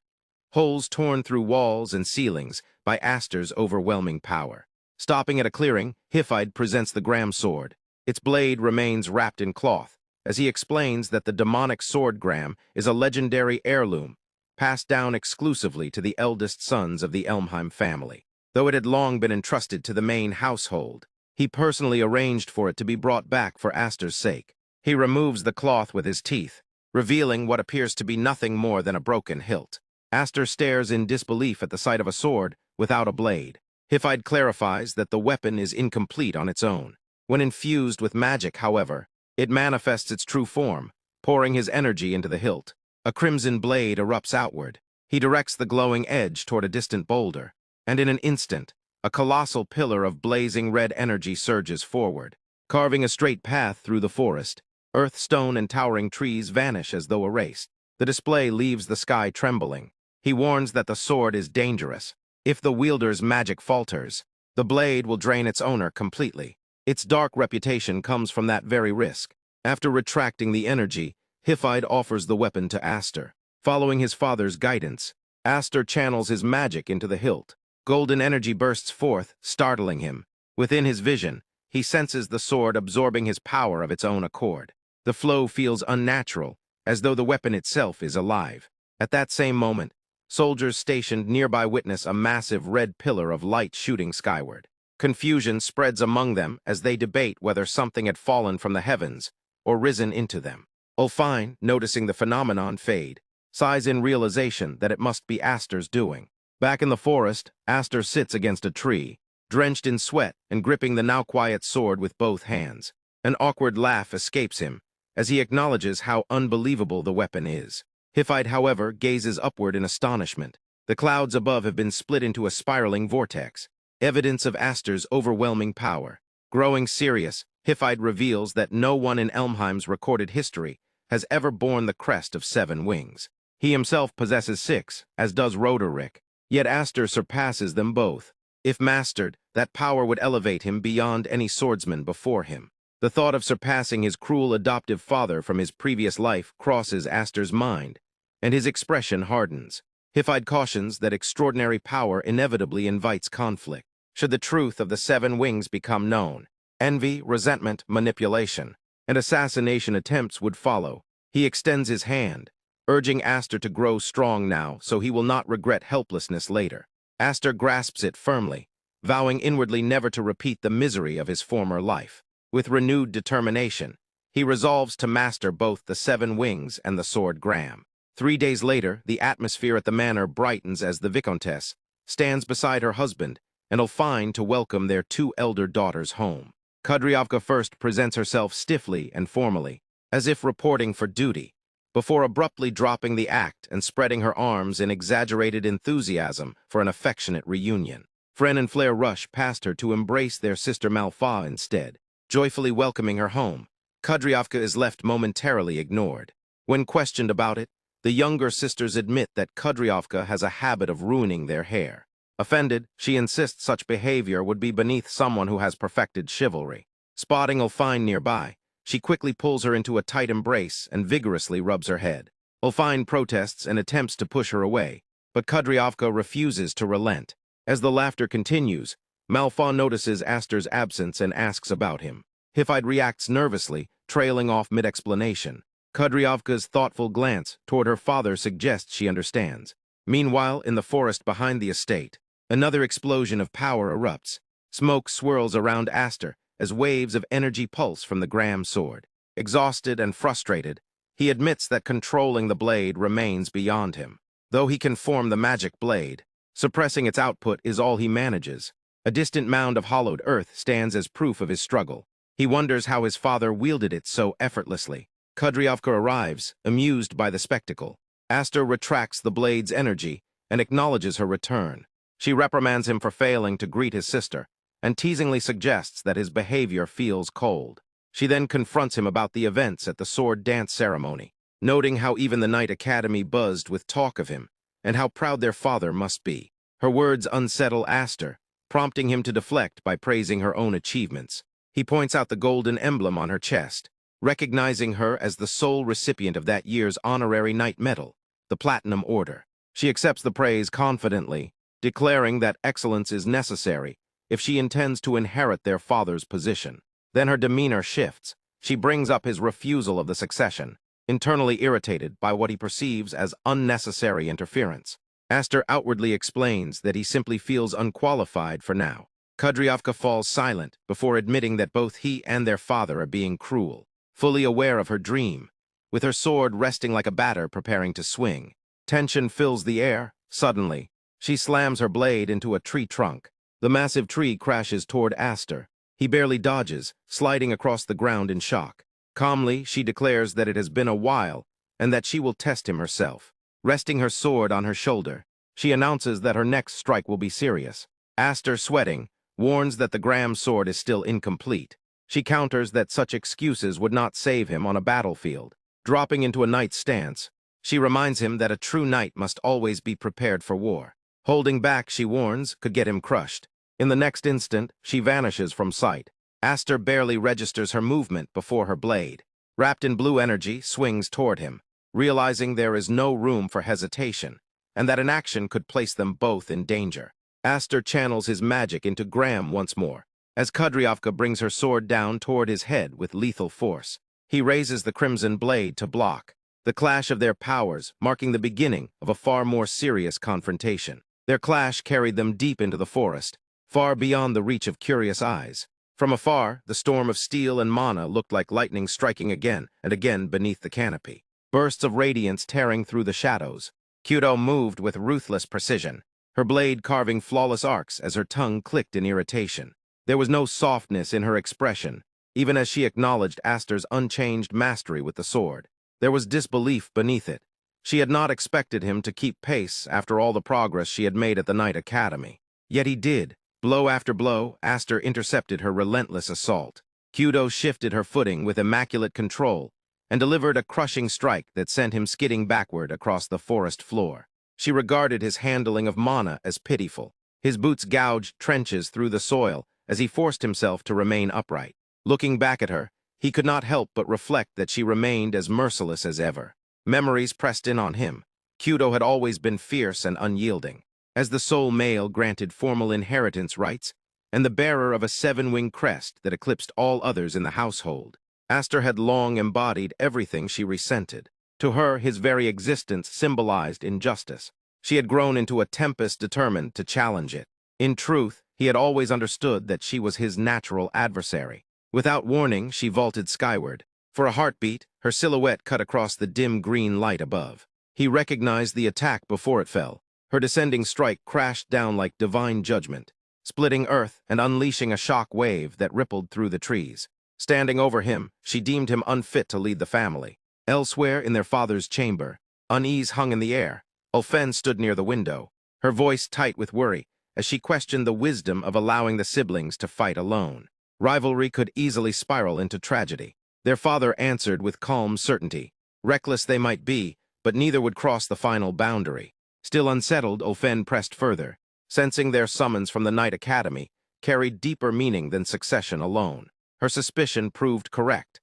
Holes torn through walls and ceilings by Aster's overwhelming power. Stopping at a clearing, Hifide presents the Graham sword. Its blade remains wrapped in cloth, as he explains that the demonic sword Graham is a legendary heirloom, passed down exclusively to the eldest sons of the Elmheim family. Though it had long been entrusted to the main household, he personally arranged for it to be brought back for Aster's sake. He removes the cloth with his teeth, revealing what appears to be nothing more than a broken hilt. Aster stares in disbelief at the sight of a sword without a blade. Hifide clarifies that the weapon is incomplete on its own. When infused with magic, however, it manifests its true form, pouring his energy into the hilt. A crimson blade erupts outward. He directs the glowing edge toward a distant boulder, and in an instant, a colossal pillar of blazing red energy surges forward, carving a straight path through the forest. Earth, stone, and towering trees vanish as though erased. The display leaves the sky trembling. He warns that the sword is dangerous. If the wielder's magic falters, the blade will drain its owner completely. Its dark reputation comes from that very risk. After retracting the energy, Hifide offers the weapon to Aster. Following his father's guidance, Aster channels his magic into the hilt. Golden energy bursts forth, startling him. Within his vision, he senses the sword absorbing his power of its own accord. The flow feels unnatural, as though the weapon itself is alive. At that same moment, soldiers stationed nearby witness a massive red pillar of light shooting skyward. Confusion spreads among them as they debate whether something had fallen from the heavens or risen into them. Ulfine, noticing the phenomenon fade, sighs in realization that it must be Aster's doing. Back in the forest, Aster sits against a tree, drenched in sweat and gripping the now quiet sword with both hands. An awkward laugh escapes him as he acknowledges how unbelievable the weapon is. Hifide, however, gazes upward in astonishment. The clouds above have been split into a spiraling vortex, evidence of Aster's overwhelming power. Growing serious, Hifide reveals that no one in Elmheim's recorded history has ever borne the crest of 7 wings. He himself possesses 6, as does Roderick, yet Aster surpasses them both. If mastered, that power would elevate him beyond any swordsman before him. The thought of surpassing his cruel adoptive father from his previous life crosses Aster's mind, and his expression hardens. Hifide cautions that extraordinary power inevitably invites conflict. Should the truth of the 7 wings become known, envy, resentment, manipulation, and assassination attempts would follow. He extends his hand, urging Aster to grow strong now so he will not regret helplessness later. Aster grasps it firmly, vowing inwardly never to repeat the misery of his former life. With renewed determination, he resolves to master both the 7 wings and the sword Graham. 3 days later, the atmosphere at the manor brightens as the Viscountess stands beside her husband and Ulfine to welcome their 2 elder daughters home. Kudryavka first presents herself stiffly and formally, as if reporting for duty, before abruptly dropping the act and spreading her arms in exaggerated enthusiasm for an affectionate reunion. Fren and Flair rush past her to embrace their sister Manhwa instead, joyfully welcoming her home. Kudryavka is left momentarily ignored. When questioned about it, the younger sisters admit that Kudryavka has a habit of ruining their hair. Offended, she insists such behavior would be beneath someone who has perfected chivalry. Spotting Ulfine nearby, she quickly pulls her into a tight embrace and vigorously rubs her head. Ulfine protests and attempts to push her away, but Kudryavka refuses to relent. As the laughter continues, Manhwa notices Aster's absence and asks about him. Hifide reacts nervously, trailing off mid-explanation. Kudryavka's thoughtful glance toward her father suggests she understands. Meanwhile, in the forest behind the estate, another explosion of power erupts. Smoke swirls around Aster as waves of energy pulse from the Graham sword. Exhausted and frustrated, He admits that controlling the blade remains beyond him. Though he can form the magic blade, suppressing its output is all he manages. A distant mound of hollowed earth stands as proof of his struggle. He wonders how his father wielded it so effortlessly. Kudryavka arrives, amused by the spectacle. Aster retracts the blade's energy and acknowledges her return. She reprimands him for failing to greet his sister, and teasingly suggests that his behavior feels cold. She then confronts him about the events at the sword dance ceremony, noting how even the Knight Academy buzzed with talk of him, and how proud their father must be. Her words unsettle Aster, prompting him to deflect by praising her own achievements. He points out the golden emblem on her chest, recognizing her as the sole recipient of that year's honorary Knight medal, the Platinum Order. She accepts the praise confidently, declaring that excellence is necessary if she intends to inherit their father's position. Then her demeanor shifts. She brings up his refusal of the succession, internally irritated by what he perceives as unnecessary interference. Aster outwardly explains that he simply feels unqualified for now. Kudryavka falls silent before admitting that both he and their father are being cruel, fully aware of her dream, with her sword resting like a batter preparing to swing. Tension fills the air. Suddenly, she slams her blade into a tree trunk. The massive tree crashes toward Aster. He barely dodges, sliding across the ground in shock. Calmly, she declares that it has been a while and that she will test him herself. Resting her sword on her shoulder, she announces that her next strike will be serious. Aster, sweating, warns that the Gram sword is still incomplete. She counters that such excuses would not save him on a battlefield. Dropping into a knight's stance, she reminds him that a true knight must always be prepared for war. Holding back, she warns, could get him crushed. In the next instant, she vanishes from sight. Aster barely registers her movement before her blade, wrapped in blue energy, swings toward him, realizing there is no room for hesitation, and that an action could place them both in danger. Aster channels his magic into Gram once more, as Kudryavka brings her sword down toward his head with lethal force. He raises the crimson blade to block, the clash of their powers marking the beginning of a far more serious confrontation. Their clash carried them deep into the forest, far beyond the reach of curious eyes. From afar, the storm of steel and mana looked like lightning striking again and again beneath the canopy, bursts of radiance tearing through the shadows. Kyudo moved with ruthless precision, her blade carving flawless arcs as her tongue clicked in irritation. There was no softness in her expression, even as she acknowledged Aster's unchanged mastery with the sword. There was disbelief beneath it. She had not expected him to keep pace after all the progress she had made at the Knight Academy. Yet he did. Blow after blow, Aster intercepted her relentless assault. Kyudo shifted her footing with immaculate control and delivered a crushing strike that sent him skidding backward across the forest floor. She regarded his handling of mana as pitiful. His boots gouged trenches through the soil as he forced himself to remain upright. Looking back at her, he could not help but reflect that she remained as merciless as ever. Memories pressed in on him. Kyudo had always been fierce and unyielding. As the sole male granted formal inheritance rights, and the bearer of a seven-winged crest that eclipsed all others in the household, Aster had long embodied everything she resented. To her, his very existence symbolized injustice. She had grown into a tempest determined to challenge it. In truth, he had always understood that she was his natural adversary. Without warning, she vaulted skyward. For a heartbeat, her silhouette cut across the dim green light above. He recognized the attack before it fell. Her descending strike crashed down like divine judgment, splitting earth and unleashing a shock wave that rippled through the trees. Standing over him, she deemed him unfit to lead the family. Elsewhere in their father's chamber, unease hung in the air. Ulfen stood near the window, her voice tight with worry, as she questioned the wisdom of allowing the siblings to fight alone. Rivalry could easily spiral into tragedy. Their father answered with calm certainty. Reckless they might be, but neither would cross the final boundary. Still unsettled, Ulfen pressed further, sensing their summons from the Knight Academy carried deeper meaning than succession alone. Her suspicion proved correct.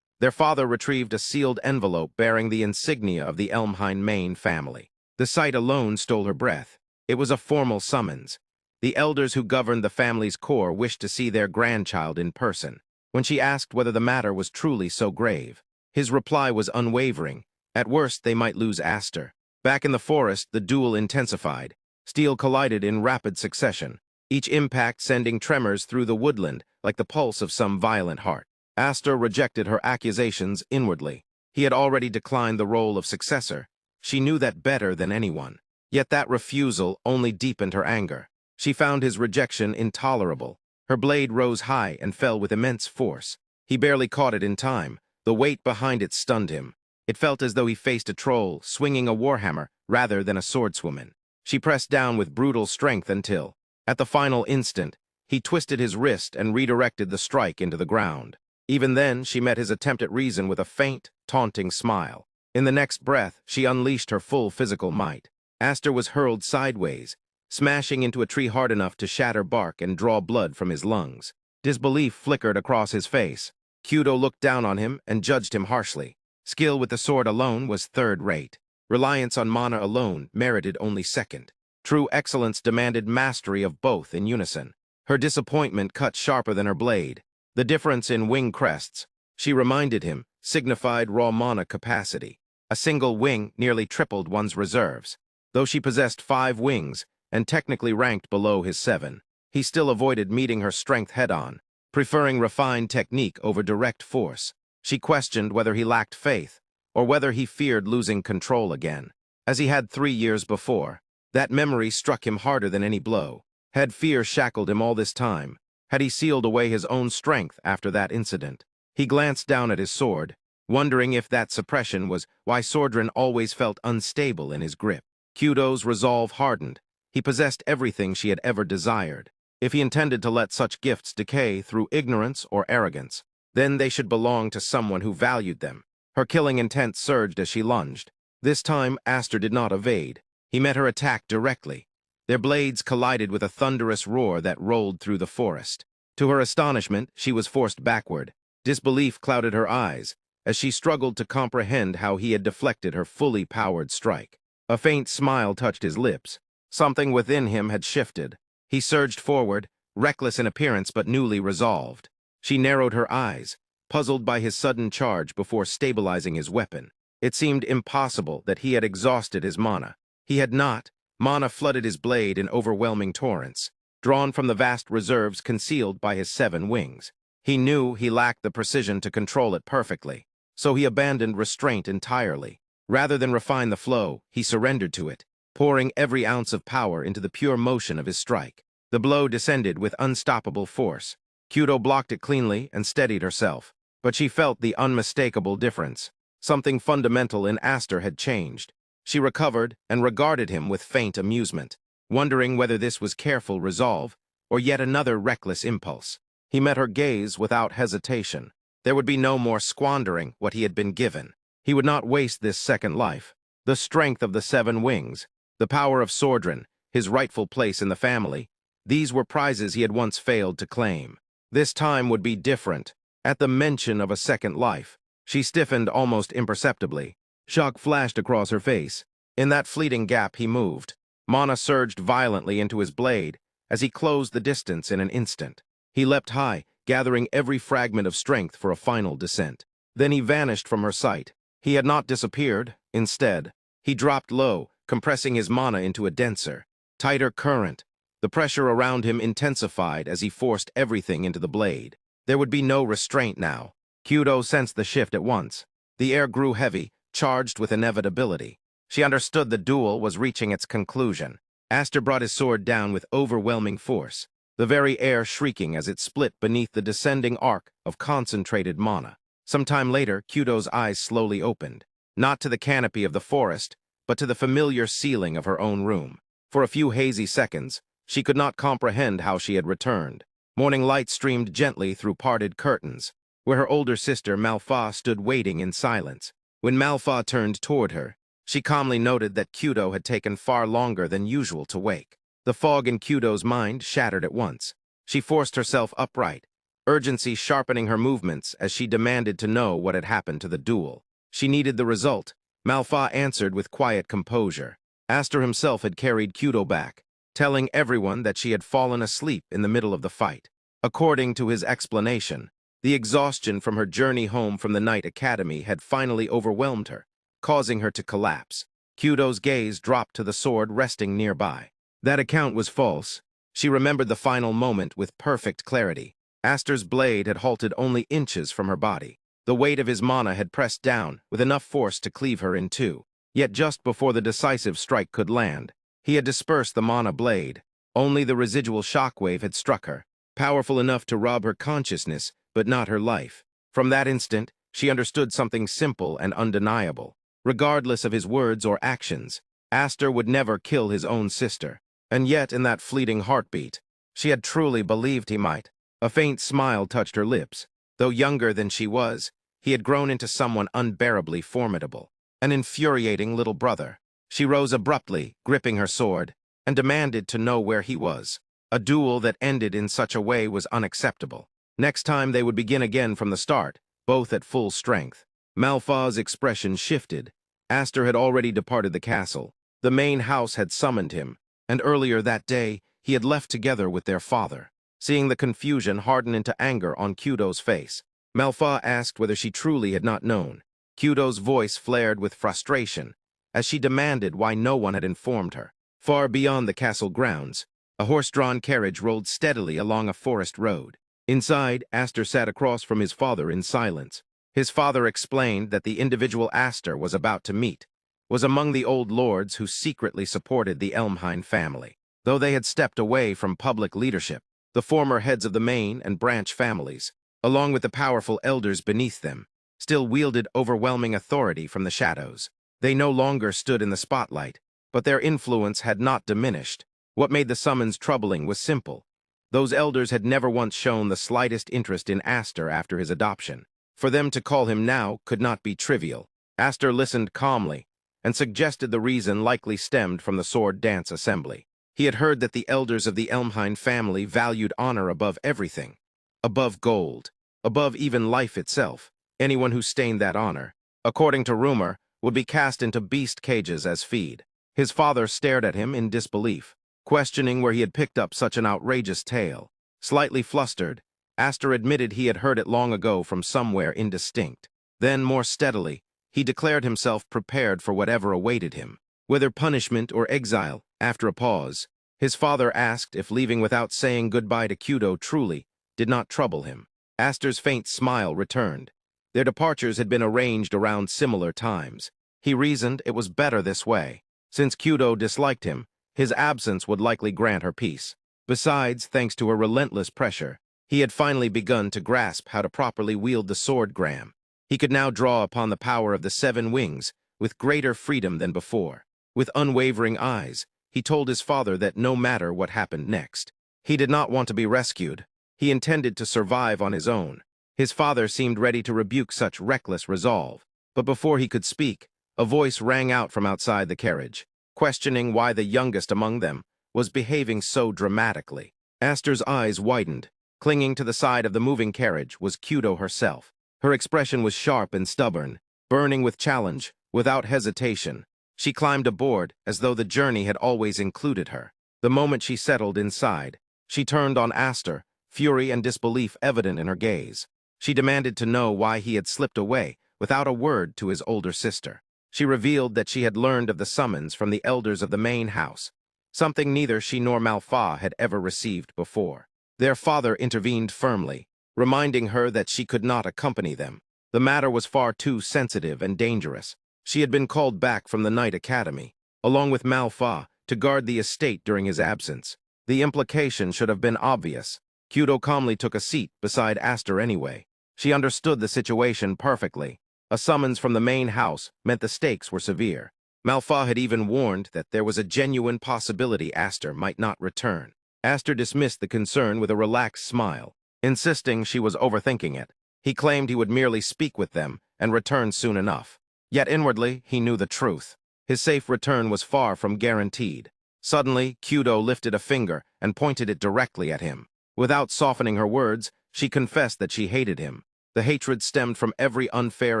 Their father retrieved a sealed envelope bearing the insignia of the Elmheim Main family. The sight alone stole her breath. It was a formal summons. The elders who governed the family's core wished to see their grandchild in person. When she asked whether the matter was truly so grave, his reply was unwavering. At worst, they might lose Aster. Back in the forest, the duel intensified. Steel collided in rapid succession, each impact sending tremors through the woodland like the pulse of some violent heart. Aster rejected her accusations inwardly. He had already declined the role of successor. She knew that better than anyone. Yet that refusal only deepened her anger. She found his rejection intolerable. Her blade rose high and fell with immense force. He barely caught it in time. The weight behind it stunned him. It felt as though he faced a troll, swinging a warhammer rather than a swordswoman. She pressed down with brutal strength until, at the final instant, he twisted his wrist and redirected the strike into the ground. Even then, she met his attempt at reason with a faint, taunting smile. In the next breath, she unleashed her full physical might. Aster was hurled sideways, smashing into a tree hard enough to shatter bark and draw blood from his lungs. Disbelief flickered across his face. Kyudo looked down on him and judged him harshly. Skill with the sword alone was third-rate. Reliance on mana alone merited only second. True excellence demanded mastery of both in unison. Her disappointment cut sharper than her blade. The difference in wing crests, she reminded him, signified raw mana capacity. A single wing nearly tripled one's reserves. Though she possessed 5 wings, and technically ranked below his 7, he still avoided meeting her strength head-on, preferring refined technique over direct force. She questioned whether he lacked faith, or whether he feared losing control again, as he had 3 years before. That memory struck him harder than any blow. Had fear shackled him all this time? Had he sealed away his own strength after that incident? He glanced down at his sword, wondering if that suppression was why Sordran always felt unstable in his grip. Kyudo's resolve hardened. He possessed everything she had ever desired. If he intended to let such gifts decay through ignorance or arrogance, then they should belong to someone who valued them. Her killing intent surged as she lunged. This time, Aster did not evade. He met her attack directly. Their blades collided with a thunderous roar that rolled through the forest. To her astonishment, she was forced backward. Disbelief clouded her eyes, as she struggled to comprehend how he had deflected her fully powered strike. A faint smile touched his lips. Something within him had shifted. He surged forward, reckless in appearance but newly resolved. She narrowed her eyes, puzzled by his sudden charge before stabilizing his weapon. It seemed impossible that he had exhausted his mana. He had not. Mana flooded his blade in overwhelming torrents, drawn from the vast reserves concealed by his 7 wings. He knew he lacked the precision to control it perfectly, so he abandoned restraint entirely. Rather than refine the flow, he surrendered to it, pouring every ounce of power into the pure motion of his strike. The blow descended with unstoppable force. Kyudo blocked it cleanly and steadied herself, but she felt the unmistakable difference. Something fundamental in Aster had changed. She recovered and regarded him with faint amusement, wondering whether this was careful resolve or yet another reckless impulse. He met her gaze without hesitation. There would be no more squandering what he had been given. He would not waste this second life. The strength of the 7 wings, the power of Sordran, his rightful place in the family, these were prizes he had once failed to claim. This time would be different. At the mention of a second life, she stiffened almost imperceptibly. Shock flashed across her face. In that fleeting gap he moved. Mana surged violently into his blade as he closed the distance in an instant. He leapt high, gathering every fragment of strength for a final descent. Then he vanished from her sight. He had not disappeared. Instead, he dropped low, compressing his mana into a denser, tighter current. The pressure around him intensified as he forced everything into the blade. There would be no restraint now. Kyudo sensed the shift at once. The air grew heavy, charged with inevitability. She understood the duel was reaching its conclusion. Aster brought his sword down with overwhelming force, the very air shrieking as it split beneath the descending arc of concentrated mana. Some time later, Kyudo's eyes slowly opened, not to the canopy of the forest, but to the familiar ceiling of her own room. For a few hazy seconds, she could not comprehend how she had returned. Morning light streamed gently through parted curtains, where her older sister Manhwa stood waiting in silence. When Manhwa turned toward her, she calmly noted that Kyudo had taken far longer than usual to wake. The fog in Kyudo's mind shattered at once. She forced herself upright, urgency sharpening her movements as she demanded to know what had happened to the duel. She needed the result. Manhwa answered with quiet composure. Aster himself had carried Kyudo back, telling everyone that she had fallen asleep in the middle of the fight. According to his explanation, the exhaustion from her journey home from the night academy had finally overwhelmed her, causing her to collapse. Kyudo's gaze dropped to the sword resting nearby. That account was false. She remembered the final moment with perfect clarity. Aster's blade had halted only inches from her body. The weight of his mana had pressed down, with enough force to cleave her in two. Yet just before the decisive strike could land, he had dispersed the mana blade. Only the residual shockwave had struck her, powerful enough to rob her consciousness, but not her life. From that instant, she understood something simple and undeniable. Regardless of his words or actions, Aster would never kill his own sister. And yet, in that fleeting heartbeat, she had truly believed he might. A faint smile touched her lips. Though younger than she was, he had grown into someone unbearably formidable. An infuriating little brother. She rose abruptly, gripping her sword, and demanded to know where he was. A duel that ended in such a way was unacceptable. Next time they would begin again from the start, both at full strength. Manhwa's expression shifted. Aster had already departed the castle. The main house had summoned him, and earlier that day, he had left together with their father. Seeing the confusion harden into anger on Kyudo's face, Manhwa asked whether she truly had not known. Kyudo's voice flared with frustration, as she demanded why no one had informed her. Far beyond the castle grounds, a horse-drawn carriage rolled steadily along a forest road. Inside, Aster sat across from his father in silence. His father explained that the individual Aster was about to meet was among the old lords who secretly supported the Elmheim family. Though they had stepped away from public leadership, the former heads of the main and branch families, along with the powerful elders beneath them, still wielded overwhelming authority from the shadows. They no longer stood in the spotlight, but their influence had not diminished. What made the summons troubling was simple. Those elders had never once shown the slightest interest in Aster after his adoption. For them to call him now could not be trivial. Aster listened calmly and suggested the reason likely stemmed from the sword dance assembly. He had heard that the elders of the Elmheim family valued honor above everything, above gold, above even life itself. Anyone who stained that honor, according to rumor, would be cast into beast cages as feed. His father stared at him in disbelief, questioning where he had picked up such an outrageous tale. Slightly flustered, Aster admitted he had heard it long ago from somewhere indistinct. Then, more steadily, he declared himself prepared for whatever awaited him, whether punishment or exile. After a pause, his father asked if leaving without saying goodbye to Kyudo truly did not trouble him. Aster's faint smile returned. Their departures had been arranged around similar times. He reasoned it was better this way. Since Kyudo disliked him, his absence would likely grant her peace. Besides, thanks to her relentless pressure, he had finally begun to grasp how to properly wield the sword gram. He could now draw upon the power of the 7 wings with greater freedom than before. With unwavering eyes, he told his father that no matter what happened next, he did not want to be rescued. He intended to survive on his own. His father seemed ready to rebuke such reckless resolve, but before he could speak, a voice rang out from outside the carriage, questioning why the youngest among them was behaving so dramatically. Aster's eyes widened. Clinging to the side of the moving carriage was Kyudo herself. Her expression was sharp and stubborn, burning with challenge, without hesitation. She climbed aboard as though the journey had always included her. The moment she settled inside, she turned on Aster, fury and disbelief evident in her gaze. She demanded to know why he had slipped away without a word to his older sister. She revealed that she had learned of the summons from the elders of the main house, something neither she nor Manhwa had ever received before. Their father intervened firmly, reminding her that she could not accompany them. The matter was far too sensitive and dangerous. She had been called back from the Night Academy, along with Manhwa, to guard the estate during his absence. The implication should have been obvious. Kyudo calmly took a seat beside Aster anyway. She understood the situation perfectly. A summons from the main house meant the stakes were severe. Manhwa had even warned that there was a genuine possibility Aster might not return. Aster dismissed the concern with a relaxed smile, insisting she was overthinking it. He claimed he would merely speak with them and return soon enough. Yet inwardly, he knew the truth. His safe return was far from guaranteed. Suddenly, Kyudo lifted a finger and pointed it directly at him. Without softening her words, she confessed that she hated him. The hatred stemmed from every unfair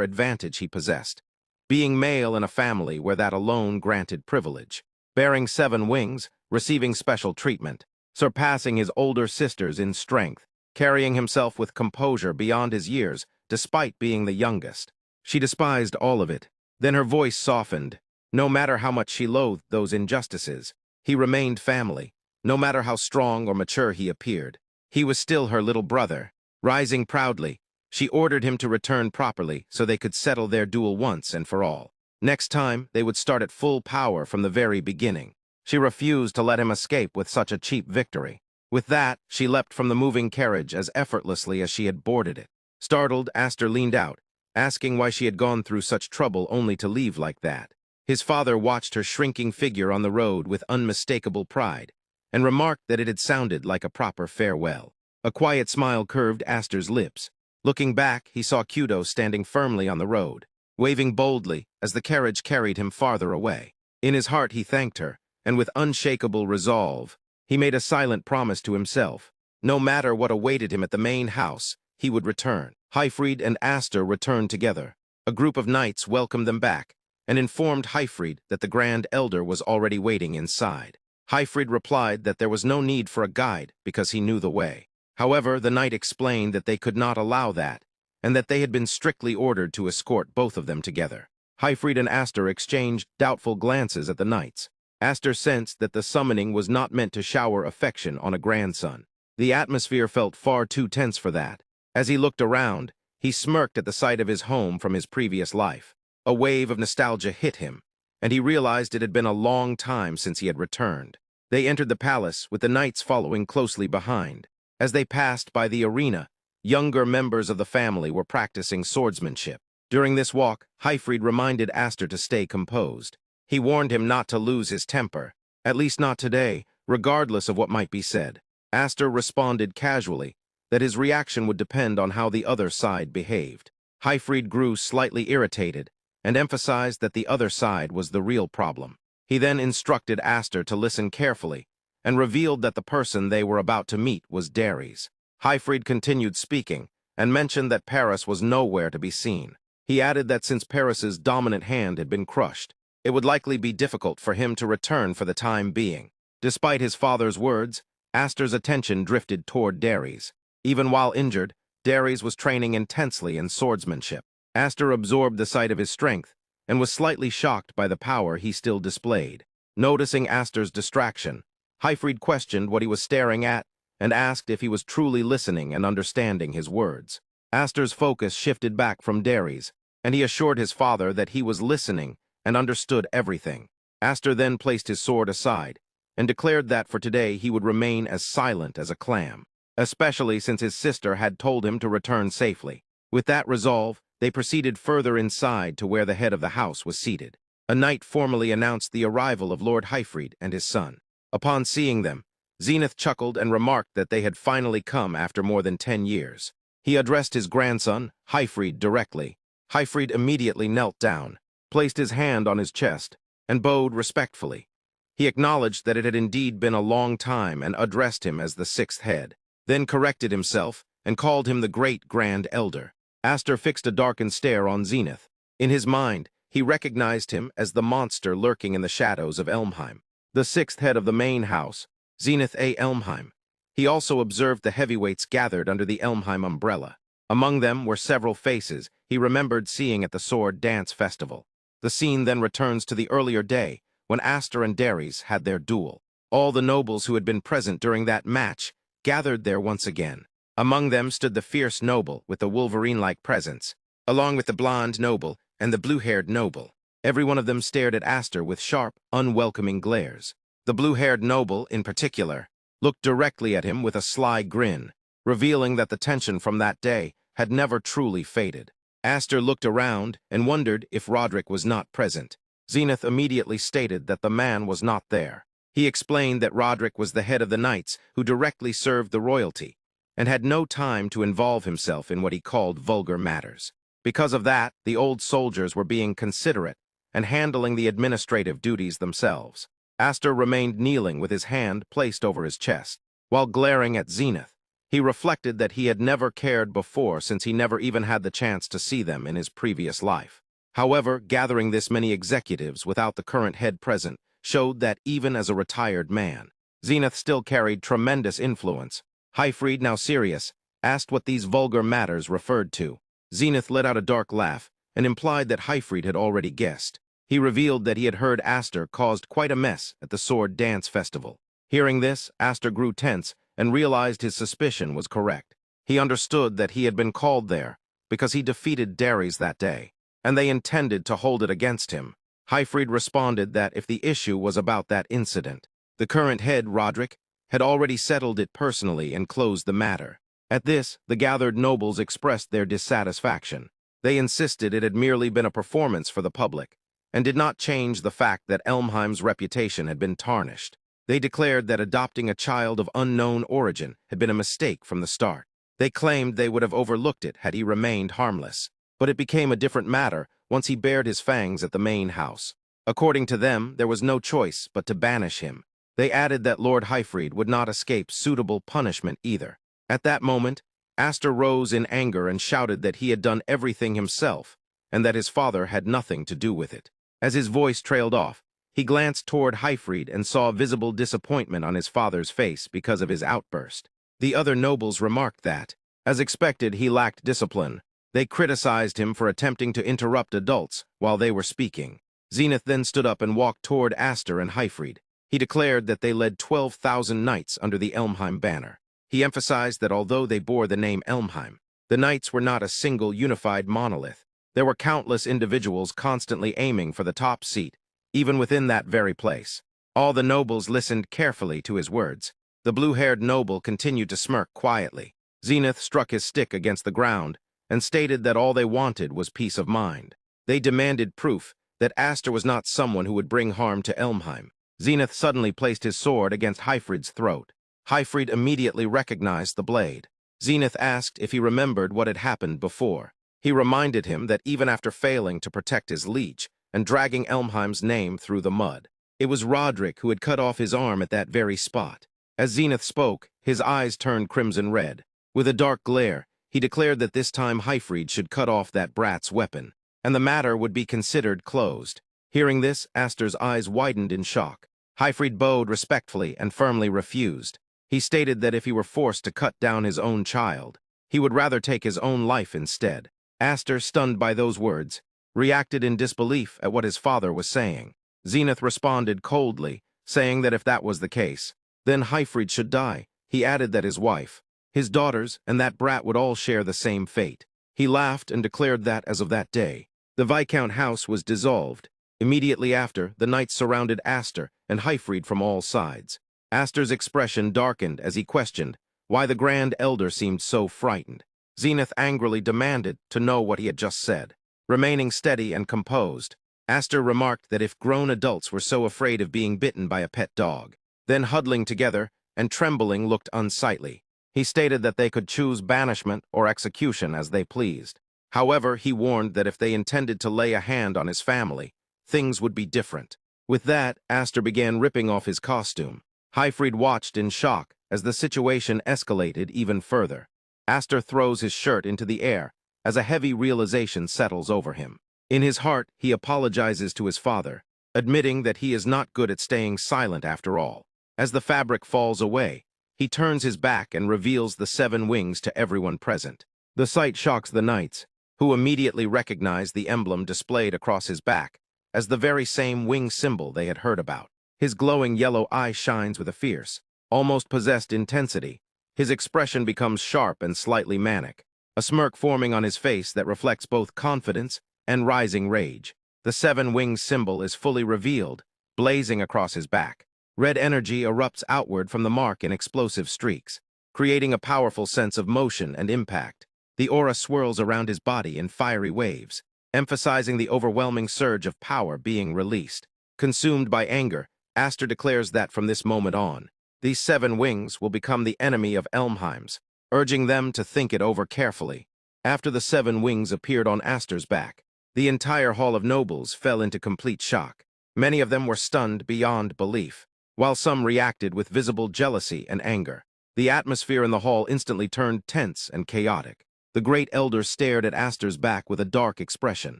advantage he possessed. Being male in a family where that alone granted privilege. Bearing 7 wings, receiving special treatment. Surpassing his older sisters in strength. Carrying himself with composure beyond his years, despite being the youngest. She despised all of it. Then her voice softened. No matter how much she loathed those injustices, he remained family. No matter how strong or mature he appeared, he was still her little brother. Rising proudly, She ordered him to return properly so they could settle their duel once and for all. Next time, they would start at full power from the very beginning. She refused to let him escape with such a cheap victory. With that, she leapt from the moving carriage as effortlessly as she had boarded it. Startled, Aster leaned out, asking why she had gone through such trouble only to leave like that. His father watched her shrinking figure on the road with unmistakable pride, and remarked that it had sounded like a proper farewell. A quiet smile curved Aster's lips. Looking back, he saw Kudo standing firmly on the road, waving boldly as the carriage carried him farther away. In his heart he thanked her, and with unshakable resolve, he made a silent promise to himself. No matter what awaited him at the main house, he would return. Hyfried and Aster returned together. A group of knights welcomed them back, and informed Hyfried that the Grand Elder was already waiting inside. Hyfried replied that there was no need for a guide because he knew the way. However, the knight explained that they could not allow that, and that they had been strictly ordered to escort both of them together. Hyfried and Aster exchanged doubtful glances at the knights. Aster sensed that the summoning was not meant to shower affection on a grandson. The atmosphere felt far too tense for that. As he looked around, he smirked at the sight of his home from his previous life. A wave of nostalgia hit him, and he realized it had been a long time since he had returned. They entered the palace, with the knights following closely behind. As they passed by the arena, younger members of the family were practicing swordsmanship. During this walk, Hyfried reminded Aster to stay composed. He warned him not to lose his temper, at least not today, regardless of what might be said. Aster responded casually that his reaction would depend on how the other side behaved. Hyfried grew slightly irritated and emphasized that the other side was the real problem. He then instructed Aster to listen carefully and revealed that the person they were about to meet was Darius. Hyfried continued speaking and mentioned that Paris was nowhere to be seen. He added that since Paris's dominant hand had been crushed, it would likely be difficult for him to return for the time being. Despite his father's words, Aster's attention drifted toward Darius. Even while injured, Darius was training intensely in swordsmanship. Aster absorbed the sight of his strength and was slightly shocked by the power he still displayed. Noticing Aster's distraction, Hyfried questioned what he was staring at and asked if he was truly listening and understanding his words. Aster's focus shifted back from Darius, and he assured his father that he was listening and understood everything. Aster then placed his sword aside and declared that for today he would remain as silent as a clam, especially since his sister had told him to return safely. With that resolve, they proceeded further inside to where the head of the house was seated. A knight formally announced the arrival of Lord Hyfried and his son. Upon seeing them, Zenith chuckled and remarked that they had finally come after more than 10 years. He addressed his grandson, Hyfried, directly. Hyfried immediately knelt down, placed his hand on his chest, and bowed respectfully. He acknowledged that it had indeed been a long time and addressed him as the sixth head, then corrected himself and called him the great Grand Elder. Aster fixed a darkened stare on Zenith. In his mind, he recognized him as the monster lurking in the shadows of Elmheim, the sixth head of the main house, Zenith A. Elmheim. He also observed the heavyweights gathered under the Elmheim umbrella. Among them were several faces he remembered seeing at the Sword Dance Festival. The scene then returns to the earlier day, when Aster and Darius had their duel. All the nobles who had been present during that match gathered there once again. Among them stood the fierce noble with the Wolverine-like presence, along with the blonde noble and the blue-haired noble. Every one of them stared at Aster with sharp, unwelcoming glares. The blue-haired noble, in particular, looked directly at him with a sly grin, revealing that the tension from that day had never truly faded. Aster looked around and wondered if Roderick was not present. Zenith immediately stated that the man was not there. He explained that Roderick was the head of the knights who directly served the royalty, and had no time to involve himself in what he called vulgar matters. Because of that, the old soldiers were being considerate and handling the administrative duties themselves. Aster remained kneeling with his hand placed over his chest. While glaring at Zenith, he reflected that he had never cared before since he never even had the chance to see them in his previous life. However, gathering this many executives without the current head present showed that even as a retired man, Zenith still carried tremendous influence. Hyfried, now serious, asked what these vulgar matters referred to. Zenith let out a dark laugh and implied that Hyfried had already guessed. He revealed that he had heard Aster caused quite a mess at the Sword Dance Festival. Hearing this, Aster grew tense and realized his suspicion was correct. He understood that he had been called there because he defeated Darius that day, and they intended to hold it against him. Hyfried responded that if the issue was about that incident, the current head, Roderick, had already settled it personally and closed the matter. At this, the gathered nobles expressed their dissatisfaction. They insisted it had merely been a performance for the public, and did not change the fact that Elmheim's reputation had been tarnished. They declared that adopting a child of unknown origin had been a mistake from the start. They claimed they would have overlooked it had he remained harmless. But it became a different matter once he bared his fangs at the main house. According to them, there was no choice but to banish him. They added that Lord Hyfried would not escape suitable punishment either. At that moment, Aster rose in anger and shouted that he had done everything himself, and that his father had nothing to do with it. As his voice trailed off, he glanced toward Hyfried and saw visible disappointment on his father's face because of his outburst. The other nobles remarked that, as expected, he lacked discipline. They criticized him for attempting to interrupt adults while they were speaking. Zenith then stood up and walked toward Aster and Hyfried. He declared that they led 12,000 knights under the Elmheim banner. He emphasized that although they bore the name Elmheim, the knights were not a single unified monolith. There were countless individuals constantly aiming for the top seat, even within that very place. All the nobles listened carefully to his words. The blue-haired noble continued to smirk quietly. Zenith struck his stick against the ground and stated that all they wanted was peace of mind. They demanded proof that Aster was not someone who would bring harm to Elmheim. Zenith suddenly placed his sword against Hyfried's throat. Hyfried immediately recognized the blade. Zenith asked if he remembered what had happened before. He reminded him that even after failing to protect his liege and dragging Elmheim's name through the mud, it was Roderick who had cut off his arm at that very spot. As Zenith spoke, his eyes turned crimson red. With a dark glare, he declared that this time Hyfried should cut off that brat's weapon, and the matter would be considered closed. Hearing this, Aster's eyes widened in shock. Hyfried bowed respectfully and firmly refused. He stated that if he were forced to cut down his own child, he would rather take his own life instead. Aster, stunned by those words, reacted in disbelief at what his father was saying. Zenith responded coldly, saying that if that was the case, then Hyfried should die. He added that his wife, his daughters, and that brat would all share the same fate. He laughed and declared that, as of that day, the Viscount house was dissolved. Immediately after, the knights surrounded Aster and Hyfried from all sides. Aster's expression darkened as he questioned why the Grand Elder seemed so frightened. Zenith angrily demanded to know what he had just said. Remaining steady and composed, Aster remarked that if grown adults were so afraid of being bitten by a pet dog, then huddling together and trembling looked unsightly. He stated that they could choose banishment or execution as they pleased. However, he warned that if they intended to lay a hand on his family, things would be different. With that, Aster began ripping off his costume. Hyfried watched in shock as the situation escalated even further. Aster throws his shirt into the air as a heavy realization settles over him. In his heart, he apologizes to his father, admitting that he is not good at staying silent after all. As the fabric falls away, he turns his back and reveals the 7 wings to everyone present. The sight shocks the knights, who immediately recognize the emblem displayed across his back as the very same wing symbol they had heard about. His glowing yellow eye shines with a fierce, almost possessed intensity. His expression becomes sharp and slightly manic, a smirk forming on his face that reflects both confidence and rising rage. The 7-wing symbol is fully revealed, blazing across his back. Red energy erupts outward from the mark in explosive streaks, creating a powerful sense of motion and impact. The aura swirls around his body in fiery waves, emphasizing the overwhelming surge of power being released. Consumed by anger, Aster declares that from this moment on, these 7 wings will become the enemy of Elmheim's, urging them to think it over carefully. After the 7 wings appeared on Aster's back, the entire hall of nobles fell into complete shock. Many of them were stunned beyond belief, while some reacted with visible jealousy and anger. The atmosphere in the hall instantly turned tense and chaotic. The great elder stared at Aster's back with a dark expression.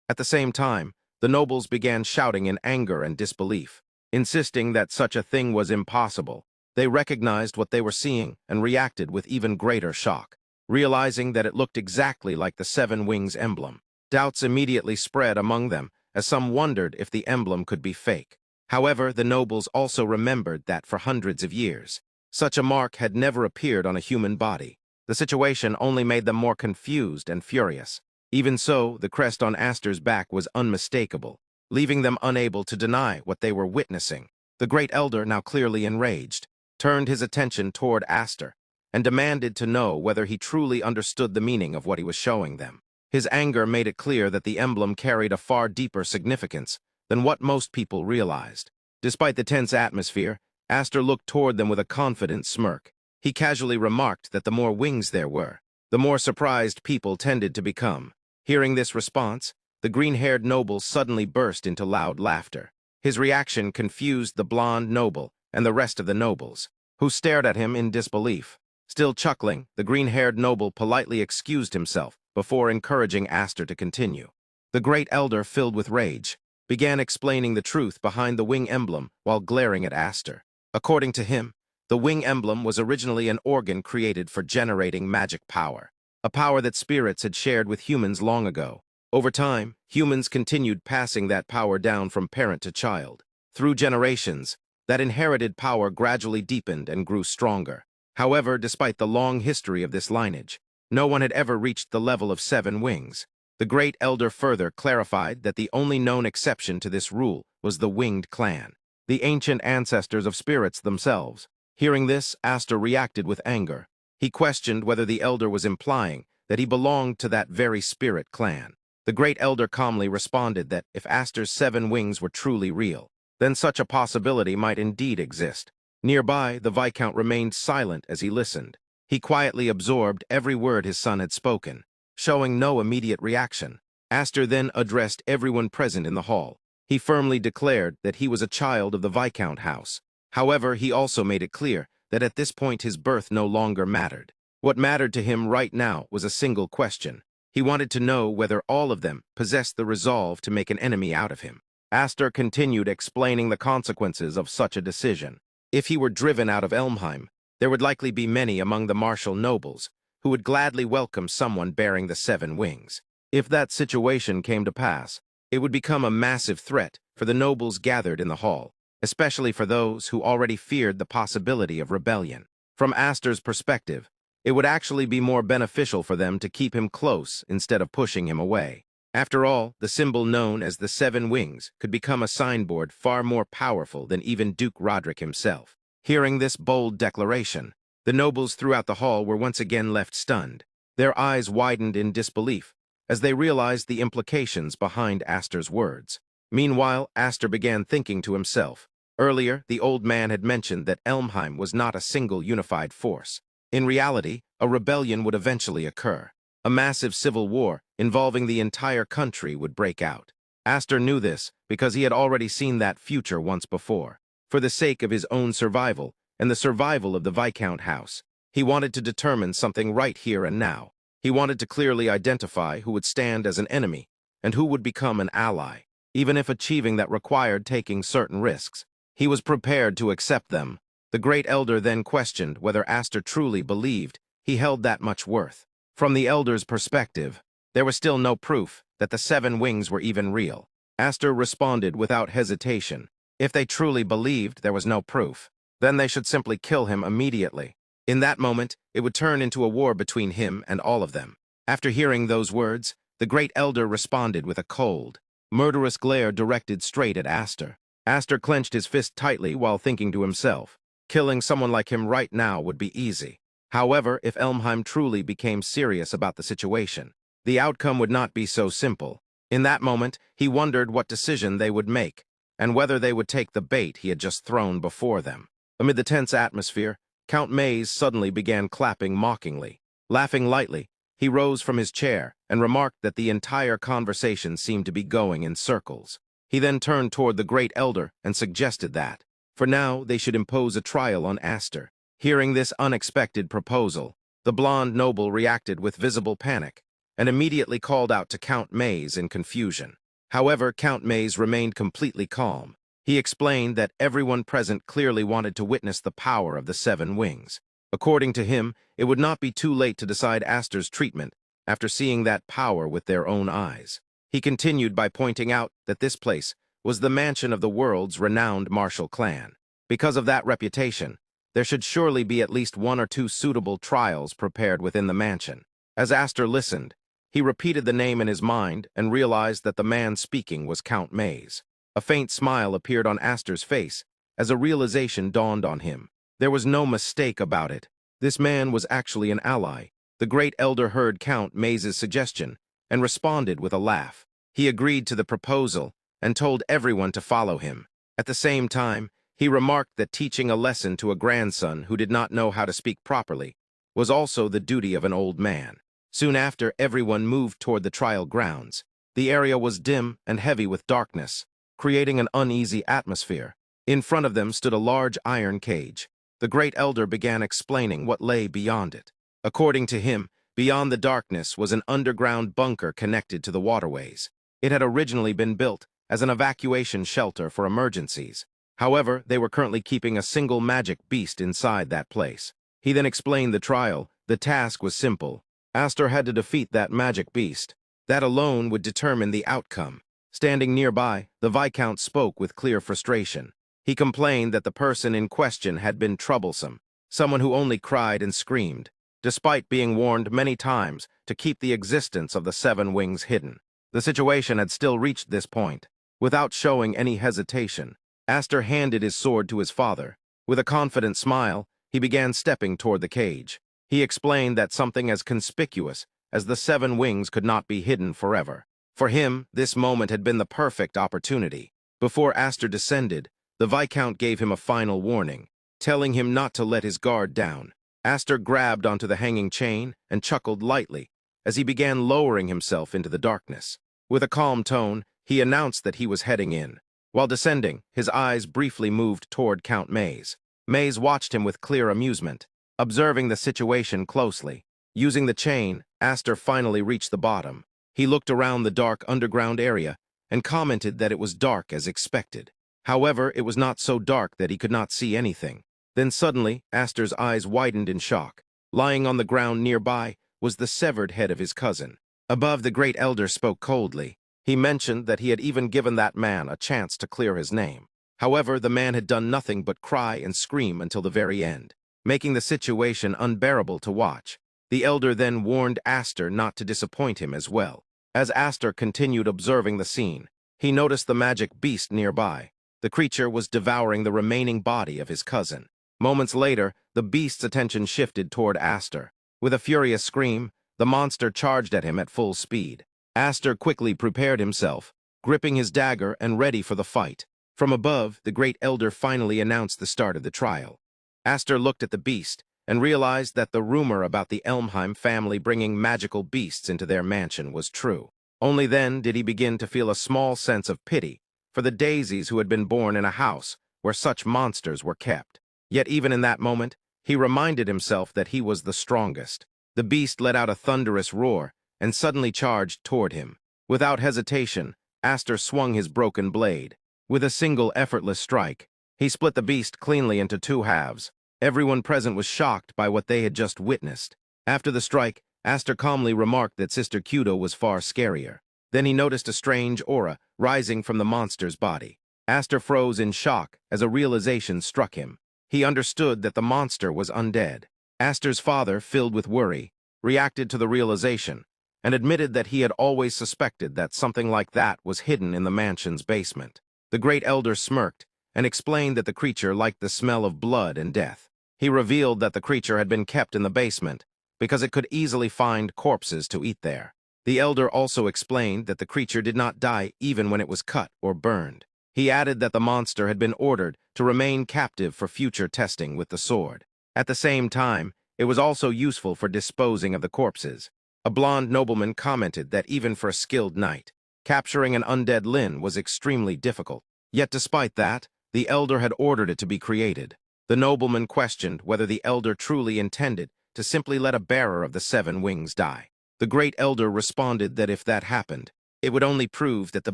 At the same time, the nobles began shouting in anger and disbelief, insisting that such a thing was impossible. They recognized what they were seeing and reacted with even greater shock, realizing that it looked exactly like the 7 wings emblem. Doubts immediately spread among them, as some wondered if the emblem could be fake. However, the nobles also remembered that for hundreds of years, such a mark had never appeared on a human body. The situation only made them more confused and furious. Even so, the crest on Aster's back was unmistakable, leaving them unable to deny what they were witnessing. The great elder, now clearly enraged, turned his attention toward Aster and demanded to know whether he truly understood the meaning of what he was showing them. His anger made it clear that the emblem carried a far deeper significance than what most people realized. Despite the tense atmosphere, Aster looked toward them with a confident smirk. He casually remarked that the more wings there were, the more surprised people tended to become. Hearing this response, the green-haired noble suddenly burst into loud laughter. His reaction confused the blonde noble and the rest of the nobles, who stared at him in disbelief. Still chuckling, the green-haired noble politely excused himself before encouraging Aster to continue. The great elder, filled with rage, began explaining the truth behind the wing emblem while glaring at Aster. According to him, the wing emblem was originally an organ created for generating magic power, a power that spirits had shared with humans long ago. Over time, humans continued passing that power down from parent to child. Through generations, that inherited power gradually deepened and grew stronger. However, despite the long history of this lineage, no one had ever reached the level of 7 wings. The great elder further clarified that the only known exception to this rule was the winged clan, the ancient ancestors of spirits themselves. Hearing this, Aster reacted with anger. He questioned whether the elder was implying that he belonged to that very spirit clan. The great elder calmly responded that if Aster's 7 wings were truly real, then such a possibility might indeed exist. Nearby, the Viscount remained silent as he listened. He quietly absorbed every word his son had spoken, showing no immediate reaction. Aster then addressed everyone present in the hall. He firmly declared that he was a child of the Viscount house. However, he also made it clear that at this point his birth no longer mattered. What mattered to him right now was a single question. He wanted to know whether all of them possessed the resolve to make an enemy out of him. Aster continued explaining the consequences of such a decision. If he were driven out of Elmheim, there would likely be many among the martial nobles who would gladly welcome someone bearing the 7 wings. If that situation came to pass, it would become a massive threat for the nobles gathered in the hall, especially for those who already feared the possibility of rebellion. From Aster's perspective, it would actually be more beneficial for them to keep him close instead of pushing him away. After all, the symbol known as the 7 wings could become a signboard far more powerful than even Duke Roderick himself. Hearing this bold declaration, the nobles throughout the hall were once again left stunned. Their eyes widened in disbelief as they realized the implications behind Aster's words. Meanwhile, Aster began thinking to himself. Earlier, the old man had mentioned that Elmheim was not a single unified force. In reality, a rebellion would eventually occur. A massive civil war involving the entire country would break out. Aster knew this because he had already seen that future once before. For the sake of his own survival and the survival of the Viscount house, he wanted to determine something right here and now. He wanted to clearly identify who would stand as an enemy and who would become an ally. Even if achieving that required taking certain risks, he was prepared to accept them. The great elder then questioned whether Aster truly believed he held that much worth. From the elder's perspective, there was still no proof that the 7 wings were even real. Aster responded without hesitation. If they truly believed there was no proof, then they should simply kill him immediately. In that moment, it would turn into a war between him and all of them. After hearing those words, the great elder responded with a cold, murderous glare directed straight at Aster. Aster clenched his fist tightly while thinking to himself, killing someone like him right now would be easy. However, if Elmheim truly became serious about the situation, the outcome would not be so simple. In that moment, he wondered what decision they would make, and whether they would take the bait he had just thrown before them. Amid the tense atmosphere, Count Mays suddenly began clapping mockingly. Laughing lightly, he rose from his chair and remarked that the entire conversation seemed to be going in circles. He then turned toward the great elder and suggested that, for now, they should impose a trial on Aster. Hearing this unexpected proposal, the blonde noble reacted with visible panic and immediately called out to Count Mays in confusion. However, Count Mays remained completely calm. He explained that everyone present clearly wanted to witness the power of the 7 wings. According to him, it would not be too late to decide Aster's treatment after seeing that power with their own eyes. He continued by pointing out that this place was the mansion of the world's renowned martial clan. Because of that reputation, There should surely be at least 1 or 2 suitable trials prepared within the mansion. As Aster listened, he repeated the name in his mind and realized that the man speaking was Count Maze. A faint smile appeared on Aster's face as a realization dawned on him. There was no mistake about it. This man was actually an ally. The great elder heard Count Maze's suggestion and responded with a laugh. He agreed to the proposal and told everyone to follow him. At the same time, he remarked that teaching a lesson to a grandson who did not know how to speak properly was also the duty of an old man. Soon after, everyone moved toward the trial grounds. The area was dim and heavy with darkness, creating an uneasy atmosphere. In front of them stood a large iron cage. The great elder began explaining what lay beyond it. According to him, beyond the darkness was an underground bunker connected to the waterways. It had originally been built as an evacuation shelter for emergencies. However, they were currently keeping a single magic beast inside that place. He then explained the trial. The task was simple. Aster had to defeat that magic beast. That alone would determine the outcome. Standing nearby, the Viscount spoke with clear frustration. He complained that the person in question had been troublesome, someone who only cried and screamed, despite being warned many times to keep the existence of the 7 wings hidden. The situation had still reached this point. Without showing any hesitation, Aster handed his sword to his father. With a confident smile, he began stepping toward the cage. He explained that something as conspicuous as the 7 wings could not be hidden forever. For him, this moment had been the perfect opportunity. Before Aster descended, the Viscount gave him a final warning, telling him not to let his guard down. Aster grabbed onto the hanging chain and chuckled lightly as he began lowering himself into the darkness. With a calm tone, he announced that he was heading in. While descending, his eyes briefly moved toward Count Maze. Maze watched him with clear amusement, observing the situation closely. Using the chain, Aster finally reached the bottom. He looked around the dark underground area and commented that it was dark as expected. However, it was not so dark that he could not see anything. Then suddenly, Aster's eyes widened in shock. Lying on the ground nearby was the severed head of his cousin. Above, the great elder spoke coldly. He mentioned that he had even given that man a chance to clear his name. However, the man had done nothing but cry and scream until the very end, making the situation unbearable to watch. The elder then warned Aster not to disappoint him as well. As Aster continued observing the scene, he noticed the magic beast nearby. The creature was devouring the remaining body of his cousin. Moments later, the beast's attention shifted toward Aster. With a furious scream, the monster charged at him at full speed. Aster quickly prepared himself, gripping his dagger and ready for the fight. From above, the great elder finally announced the start of the trial. Aster looked at the beast and realized that the rumor about the Elmheim family bringing magical beasts into their mansion was true. Only then did he begin to feel a small sense of pity for the daisies who had been born in a house where such monsters were kept. Yet even in that moment, he reminded himself that he was the strongest. The beast let out a thunderous roar and suddenly charged toward him. Without hesitation, Aster swung his broken blade. With a single effortless strike, he split the beast cleanly into 2 halves. Everyone present was shocked by what they had just witnessed. After the strike, Aster calmly remarked that Sister Kudo was far scarier. Then he noticed a strange aura rising from the monster's body. Aster froze in shock as a realization struck him. He understood that the monster was undead. Aster's father, filled with worry, reacted to the realization and admitted that he had always suspected that something like that was hidden in the mansion's basement. The great elder smirked and explained that the creature liked the smell of blood and death. He revealed that the creature had been kept in the basement because it could easily find corpses to eat there. The elder also explained that the creature did not die even when it was cut or burned. He added that the monster had been ordered to remain captive for future testing with the sword. At the same time, it was also useful for disposing of the corpses. A blonde nobleman commented that even for a skilled knight, capturing an undead Lin was extremely difficult. Yet despite that, the elder had ordered it to be created. The nobleman questioned whether the elder truly intended to simply let a bearer of the 7 wings die. The great elder responded that if that happened, it would only prove that the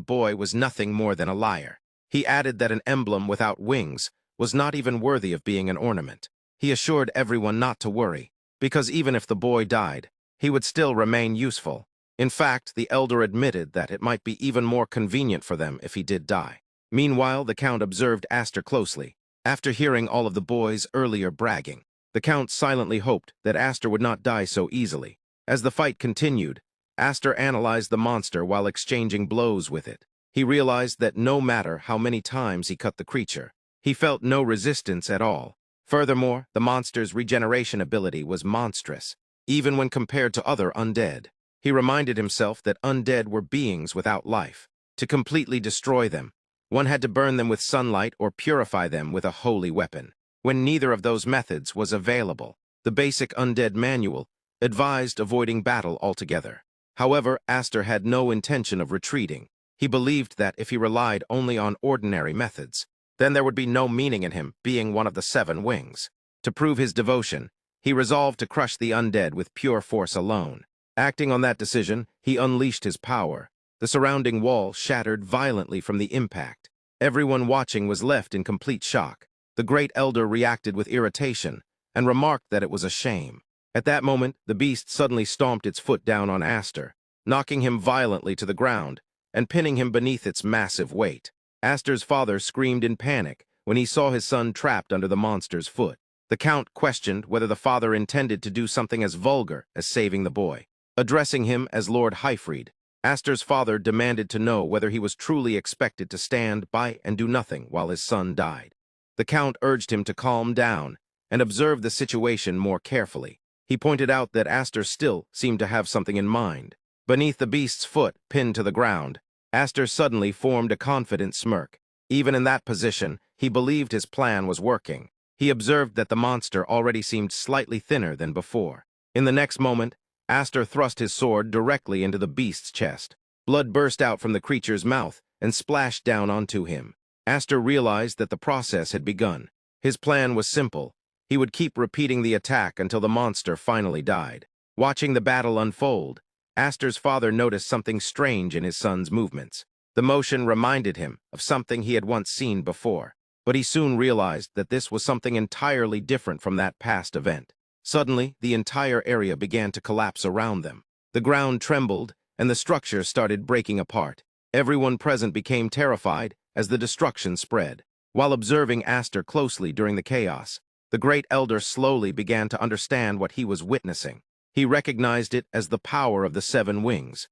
boy was nothing more than a liar. He added that an emblem without wings was not even worthy of being an ornament. He assured everyone not to worry, because even if the boy died, he would still remain useful. In fact, the elder admitted that it might be even more convenient for them if he did die. Meanwhile, the Count observed Aster closely. After hearing all of the boys' earlier bragging, the Count silently hoped that Aster would not die so easily. As the fight continued, Aster analyzed the monster while exchanging blows with it. He realized that no matter how many times he cut the creature, he felt no resistance at all. Furthermore, the monster's regeneration ability was monstrous, even when compared to other undead. He reminded himself that undead were beings without life. To completely destroy them, one had to burn them with sunlight or purify them with a holy weapon. When neither of those methods was available, the basic undead manual advised avoiding battle altogether. However, Aster had no intention of retreating. He believed that if he relied only on ordinary methods, then there would be no meaning in him being one of the 7 wings. To prove his devotion, he resolved to crush the undead with pure force alone. Acting on that decision, he unleashed his power. The surrounding wall shattered violently from the impact. Everyone watching was left in complete shock. The Great Elder reacted with irritation and remarked that it was a shame. At that moment, the beast suddenly stomped its foot down on Aster, knocking him violently to the ground and pinning him beneath its massive weight. Aster's father screamed in panic when he saw his son trapped under the monster's foot. The Count questioned whether the father intended to do something as vulgar as saving the boy. Addressing him as Lord Highfried, Aster's father demanded to know whether he was truly expected to stand by and do nothing while his son died. The Count urged him to calm down and observe the situation more carefully. He pointed out that Aster still seemed to have something in mind. Beneath the beast's foot, pinned to the ground, Aster suddenly formed a confident smirk. Even in that position, he believed his plan was working. He observed that the monster already seemed slightly thinner than before. In the next moment, Aster thrust his sword directly into the beast's chest. Blood burst out from the creature's mouth and splashed down onto him. Aster realized that the process had begun. His plan was simple. He would keep repeating the attack until the monster finally died. Watching the battle unfold, Aster's father noticed something strange in his son's movements. The motion reminded him of something he had once seen before, but he soon realized that this was something entirely different from that past event. Suddenly, the entire area began to collapse around them. The ground trembled, and the structure started breaking apart. Everyone present became terrified as the destruction spread. While observing Aster closely during the chaos, the Great Elder slowly began to understand what he was witnessing. He recognized it as the power of the 7 wings.